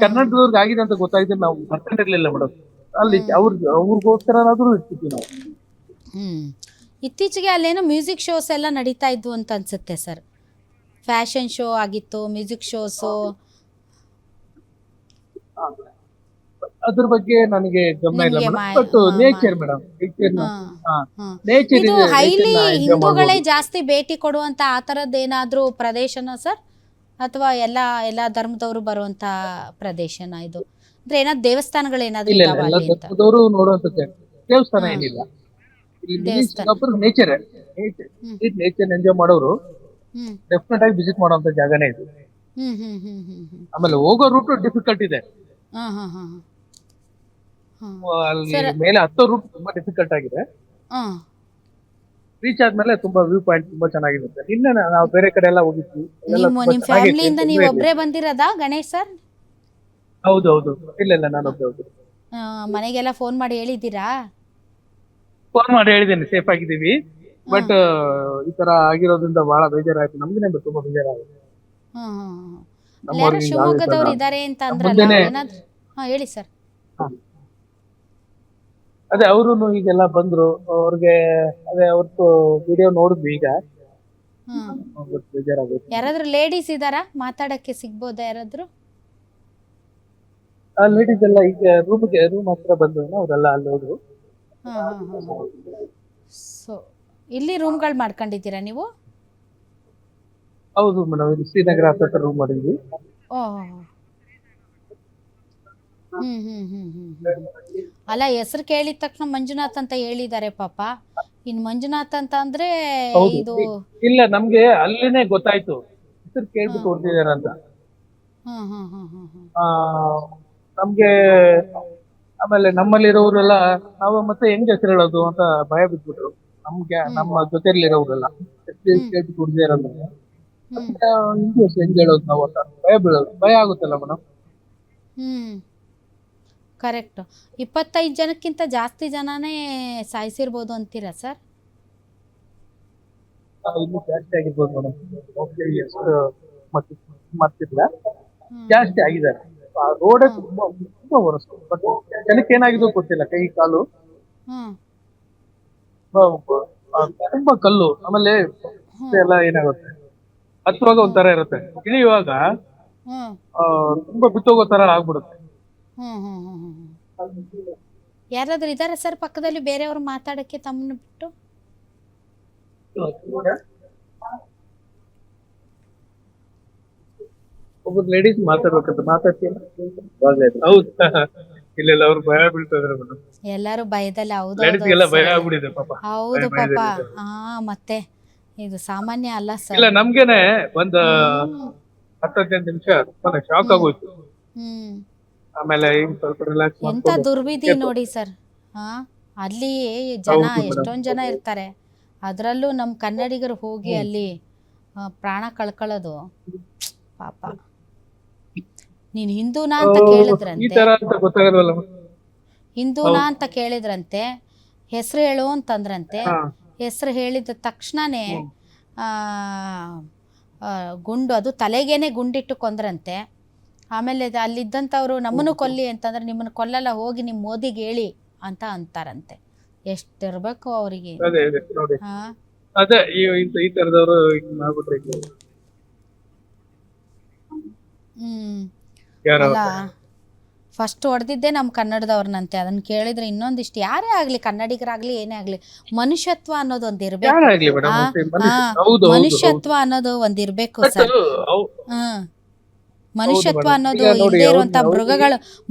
ಕನ್ನಡದವ್ರಿಗೆ ಆಗಿದೆ ಅಂತ ಗೊತ್ತಾಗಿದ್ರೆ ನಾವು ಬರ್ಕೊಂಡಿರ್ಲಿಲ್ಲ ಮೇಡಮ್. ಅಲ್ಲಿ ಅವ್ರಿಗೋಸ್ಕರನಾದ್ರೂ ಇರ್ತಿದ್ವಿ ನಾವು. ಇತ್ತೀಚೆಗೆ ಅಲ್ಲೇನೋ ಮ್ಯೂಸಿಕ್ ಶೋಸ್ ಎಲ್ಲ ನಡೀತಾ ಇದ್ವು ಅಂತ ಅನ್ಸುತ್ತೆ ಸರ್. ಫ್ಯಾಷನ್ ಶೋ ಆಗಿತ್ತು, ಮ್ಯೂಸಿಕ್ ಶೋಸು. ಅದ್ರ ಬಗ್ಗೆ ನನಗೆ ಗಮನ ಇಲ್ಲ madam. But nature madam, nature ಇದು ಹೈಲಿ ಹಿಂದೂಗಳೇ ಜಾಸ್ತಿ ಭೇಟಿ ಕೊಡುವಂತ ಆ ತರದ್ ಏನಾದ್ರೂ ಪ್ರದೇಶನ ಸರ್, ಅಥವಾ ಎಲ್ಲಾ ಧರ್ಮದವರು ಬರುವಂತ ಪ್ರದೇಶನ ಇದು? ಅಂದ್ರೆ ಏನಾದ್ರು ದೇವಸ್ಥಾನಗಳು ಏನಾದ್ರು ಇದಾವ ಅಲ್ಲಿ ಅಂತ? ಧರ್ಮದವರು ನೋಡುವಂತ ದೇವಸ್ಥಾನ ಏನಿಲ್ಲ. ನೇಚರ್ ಎಂಜಾಯ್ ಮಾಡೋರು ಡೆಫಿನೆಟ್ ಆಗಿ ವಿಸಿಟ್ ಮಾಡುವಂತ ಜಾಗನೇ ಇದು. ಆಮೇಲೆ ಹೋಗೋ ರೂಟ್ ಡಿಫಿಕಲ್ಟ್ ಇದೆ, ಅಲ್ಲಿ ಮೇಲೆ ಹತ್ತೋ ರೂಟ್ ತುಂಬಾ ಡಿಫಿಕಲ್ಟ್ ಆಗಿದೆ. ರೀಚ್ ಆದ್ಮೇಲೆ ತುಂಬಾ ವ್ಯೂ ಪಾಯಿಂಟ್ ತುಂಬಾ ಚೆನ್ನಾಗಿರುತ್ತೆ. ನಿನ್ನೆ ನಾವು ಬೇರೆ ಕಡೆ ಎಲ್ಲ ಹೋಗಿದ್ವಿ. ನಿಮ್ ಫ್ಯಾಮಿಲಿಯಿಂದ ನೀವು ಒಬ್ರೇ ಬಂದಿರೋದಾ ಗಣೇಶ್ ಸರ್? ಹೌದೌದು, ಇಲ್ಲ ನಾನು ಒಬ್ಬರೇ. ಮನೆಗೆಲ್ಲ ಫೋನ್ ಮಾಡಿ ಹೇಳಿದ್ದೀರಾ? ಫೋನ್ ಮಾಡಿ ಹೇಳಿದ್ದೇನೆ ಸೇಫ್ ಆಗಿದ್ದೀವಿ, ಬಟ್ ಈ ತರ ಆಗಿರೋದ್ರಿಂದ ಬಹಳ ಬೇಜಾರಾಯ್ತು ನಮ್ಗೆ, ತುಂಬಾ ಬೇಜಾರಾಗುತ್ತೆ. ಯಾರು ಶಿವಮೊಗ್ಗದವ್ರು ಇದಾರೆ ಅಂತ ಅಂದ್ರಲ್ಲ, ಏನಾದ್ರು ಹೇಳಿ ಸರ್. ಅದೇ ಅವರು ಈಗೆಲ್ಲ ಬಂದ್ರು, ಅವ್ರಿಗೆ ಅದೇ ಅವ್ರದ್ದು ವಿಡಿಯೋ ನೋಡಿದ್ವಿ ಈಗ. ಬೇಜಾರಾಗುತ್ತೆ. ಯಾರಾದ್ರೂ ಲೇಡೀಸ್ ಇದಾರಾ ಮಾತಾಡಕ್ಕೆ ಸಿಗ್ಬೋದಾ ಯಾರಾದ್ರೂ? ಆ ಲೇಡೀಸ್ ಎಲ್ಲ ಈಗ ರೂಮ್ ಹತ್ರ ಬಂದ್ರು, ಅವರೆಲ್ಲ ಅಲ್ಲಿ ಹೋದ್ರು. ಸೊ ಇಲ್ಲಿ ರೂಮ್ಗಳು ಮಾಡ್ಕೊಂಡಿದ್ದೀರಾ ನೀವು? ಹೌದು ಮೇಡಮ್, ಇಲ್ಲಿ ಶ್ರೀನಗರ ಹತ್ರ ರೂಮ್ ಮಾಡಿದ್ವಿ. ಅಲ್ಲ, ಹೆಸರು ಕೇಳಿದ ತಕ್ಷಣ ಮಂಜುನಾಥ್ ಅಂತ ಹೇಳಿದ್ದಾರೆ ಪಾಪ. ಇನ್ ಮಂಜುನಾಥ್ ಅಂತ ಅಂದ್ರೆ ಇದು ಇಲ್ಲ, ನಮ್ಗೆ ಅಲ್ಲಿನೇ ಗೊತ್ತಾಯ್ತು, ಹೆಸರು ಕೇಳ್ಬಿಟ್ಟು ಹೊಡ್ತಿದಾರ ಅಂತ. ನಮ್ಗೆ ಆಮೇಲೆ ನಮ್ಮಲ್ಲಿರೋರೆಲ್ಲ ನಾವು ಮತ್ತೆ ಹೆಂಗ್ ಹೆಸರು ಹೇಳೋದು ಅಂತ ಭಯ ಬಿದ್ಬಿಟ್ರು ನಮ್ಗೆ. ನಮ್ಮ ಜೊತೆಲಿರೋರೆಲ್ಲ ಕೇಳ್ಬಿಟ್ಟು ಹೊಡ್ದಿದಾರ ಅಂದ್ರೆ ಹೆಂಗ್ ಹೇಳೋದು ನಾವು ಅಂತ ಭಯ ಆಗುತ್ತಲ್ಲ ಮೇಡಮ್. ಕರೆಕ್ಟ್. 25 ಜನಕ್ಕಿಂತ ಜಾಸ್ತಿ ಜನನೇ ಸಾಯಿಸಿರ್ಬೋದು ಅಂತೀರಾ ಸರ್? ಇನ್ನೂ ಜಾಸ್ತಿ ಆಗಿರ್ಬೋದು ಮೇಡಮ್, ಎಷ್ಟು ಮಾಡ್ತಿಲ್ಲ, ಜಾಸ್ತಿ ಆಗಿದ್ದಾರೆ. ರೋಡೇ ತುಂಬಾ ವರ್ಸ್ಟ್. ಬಟ್ ಜನಕ್ಕೆ ಏನಾಗಿದ್ದು ಗೊತ್ತಿಲ್ಲ, ಕೈ ಕಾಲು ತುಂಬಾ ಕಲ್ಲು. ಆಮೇಲೆ ಎಲ್ಲ ಏನಾಗುತ್ತೆ, ಹತ್ತುವಾಗ ಒಂಥರ ಇರುತ್ತೆ, ಇಳಿಯುವಾಗ ತುಂಬಾ ಬಿತ್ತೋಗೋ ತರ ಆಗ್ಬಿಡುತ್ತೆ. ಯಾರಾದ್ರೂ ಇದಾರ ಸರ್ ಪಕ್ಕದಲ್ಲಿ ಬೇರೆಯವ್ರು ಮಾತಾಡಕ್ಕೆ ತಮ್ಮನ್ನ ಬಿಟ್ಟು? ಒಬ್ಬ ಲೇಡೀಸ್ ಮಾತಾಡ್ಬೇಕಂತ ಮಾತಾಡ್ತೀನಿ. ಹೌದು, ಇಲ್ಲೆಲ್ಲ ಅವ್ರು ಭಯ ಬೀಳ್ತಿದಾರೆ ಮೇಡಮ್. ಎಲ್ಲಾರು ಭಯದಲ್ಲಿ. ಹೌದು ಭಯ ಆಗ್ಬಿಟ್ಟಿದೆ ಪಾಪ. ಹೌದು ಪಾಪ. ಮತ್ತೆ ಇದು ಸಾಮಾನ್ಯ ಅಲ್ಲ ಸರ್. ಇಲ್ಲ, ನಮ್ಗೇನೆ ಒಂದ್ 10-15 ನಿಮಿಷ ತುಂಬಾ ಶಾಕ್ ಆಗೋಯ್ತು. ಆಮೇಲೆ ಸ್ವಲ್ಪ ರಿಲ್ಯಾಕ್ಸ್. ಎಂತ ದುರ್ವಿಧಿ ನೋಡಿ ಸರ್. ಅಲ್ಲಿ ಜನ ಎಷ್ಟೊಂದ್ ಜನ ಇರ್ತಾರೆ, ಅದ್ರಲ್ಲೂ ನಮ್ ಕನ್ನಡಿಗರು ಹೋಗಿ ಅಲ್ಲಿ ಪ್ರಾಣ ಕಳ್ಕೊಳ್ಳೋದು ಪಾಪ. ನೀನ್ ಹಿಂದೂನಾ ಅಂತ ಕೇಳಿದ್ರಂತೆ, ಹಿಂದೂನಾ ಅಂತ ಕೇಳಿದ್ರಂತೆ, ಹೆಸರು ಹೇಳು ಅಂತಂದ್ರಂತೆ. ಹೆಸರು ಹೇಳಿದ ತಕ್ಷಣನೇ ಗುಂಡು, ಅದು ತಲೆಗೇನೆ ಗುಂಡಿಟ್ಟು ಕೊಂದ್ರಂತೆ. ಆಮೇಲೆ ಅಲ್ಲಿದ್ದಂಥವ್ರು ನಮ್ಮನ್ನು ಕೊಲ್ಲಿ ಅಂತಂದ್ರೆ, ನಿಮ್ಮನ್ನು ಕೊಲ್ಲಲ್ಲ, ಹೋಗಿ ನಿಮ್ಮ ಮೋದಿಗೆ ಹೇಳಿ ಅಂತ ಅಂತಾರಂತೆ. ಎಷ್ಟಿರ್ಬೇಕು ಅವರಿಗೆ. ಅದೇ ಈ ತರದವರು ಅಲ್ಲ, ಫಸ್ಟ್ ಹೊಡೆದಿದ್ದೆ ನಮ್ಮ ಕನ್ನಡದವ್ರನ್ನಂತೆ. ಅದನ್ನ ಕೇಳಿದ್ರೆ ಇನ್ನೊಂದಿಷ್ಟು ಯಾರೇ ಆಗ್ಲಿ, ಕನ್ನಡಿಗರಾಗ್ಲಿ ಏನೇ ಆಗ್ಲಿ, ಮನುಷ್ಯತ್ವ ಅನ್ನೋದು ಒಂದ್ ಇರ್ಬೇಕು. ಮನುಷ್ಯತ್ವ ಅನ್ನೋದು ಒಂದ್ ಇರ್ಬೇಕು ಸರ್. ಮನುಷ್ಯತ್ವ ಅನ್ನೋದು ಇಲ್ಲದೆ ಇರುವಂತ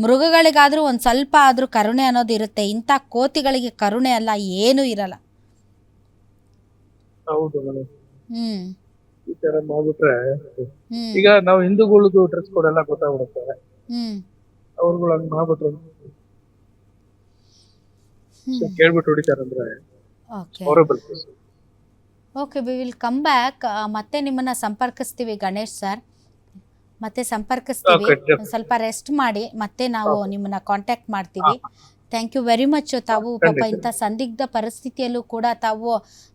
ಮೃಗಗಳಿಗಾದ್ರೂ ಒಂದ್ ಸ್ವಲ್ಪ ಆದ್ರೂ ಕರುಣೆ ಅನ್ನೋದು ಇರುತ್ತೆ. ಇಂಥ ಕೋತಿಗಳಿಗೆ ಕರುಣೆ ಅಲ್ಲ, ಏನೂ ಇರಲ್ಲ. ಈ ತರ ಮಾಡ್ಬಿಟ್ರೆ ಈಗ ನಾವು ಹಿಂದೂಗಳದ್ದು ಡ್ರೆಸ್ ಕೋಡ್ ಎಲ್ಲ ಗೊತ್ತಾಗ್ಬಿಡುತ್ತೆ, ಅವ್ರುಗಳು ಹಂಗ್ ಮಾಡ್ಬಿಟ್ರೆ ಕೇಳ್ಬಿಟ್ಟು ಹೊಡಿತಾರಂದ್ರೆ. Okay, we will come back. ಮತ್ತೆ ನಿಮ್ಮನ್ನ ಸಂಪರ್ಕಿಸ್ತೀವಿ ಗಣೇಶ್ ಸರ್, ಮತ್ತೆ ಸಂಪರ್ಕಿಸ್ತೀವಿ. ಸ್ವಲ್ಪ ರೆಸ್ಟ್ ಮಾಡಿ, ಮತ್ತೆ ನಾವು ನಿಮ್ಮನ್ನ ಕಾಂಟ್ಯಾಕ್ಟ್ ಮಾಡ್ತೀವಿ. Thank you very much. ತಾವು ಪಾಪ ಇಂಥ ಸಂದಿಗ್ಧ ಪರಿಸ್ಥಿತಿಯಲ್ಲೂ ಕೂಡ ತಾವು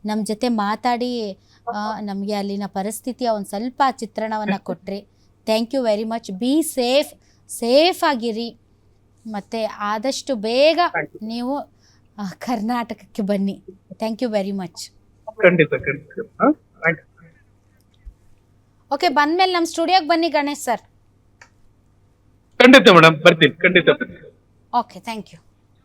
ನಮ್ಮ ಜೊತೆ ಮಾತಾಡಿ ನಮಗೆ ಅಲ್ಲಿನ ಪರಿಸ್ಥಿತಿಯ ಒಂದು ಸ್ವಲ್ಪ ಚಿತ್ರಣವನ್ನು ಕೊಟ್ರಿ. Thank you very much. Be safe ಆಗಿರಿ, ಮತ್ತು ಆದಷ್ಟು ಬೇಗ ನೀವು ಕರ್ನಾಟಕಕ್ಕೆ ಬನ್ನಿ. Thank you very much. Okay, ಬಂದ್ಮೇಲೆ ನಮ್ಮ ಸ್ಟುಡಿಯೋಗೆ ಬನ್ನಿ ಗಣೇಶ್ ಸರ್. ಖಂಡಿತ ಮೇಡಮ್, ಬರ್ತೀನಿ ಖಂಡಿತ. Okay, thank you.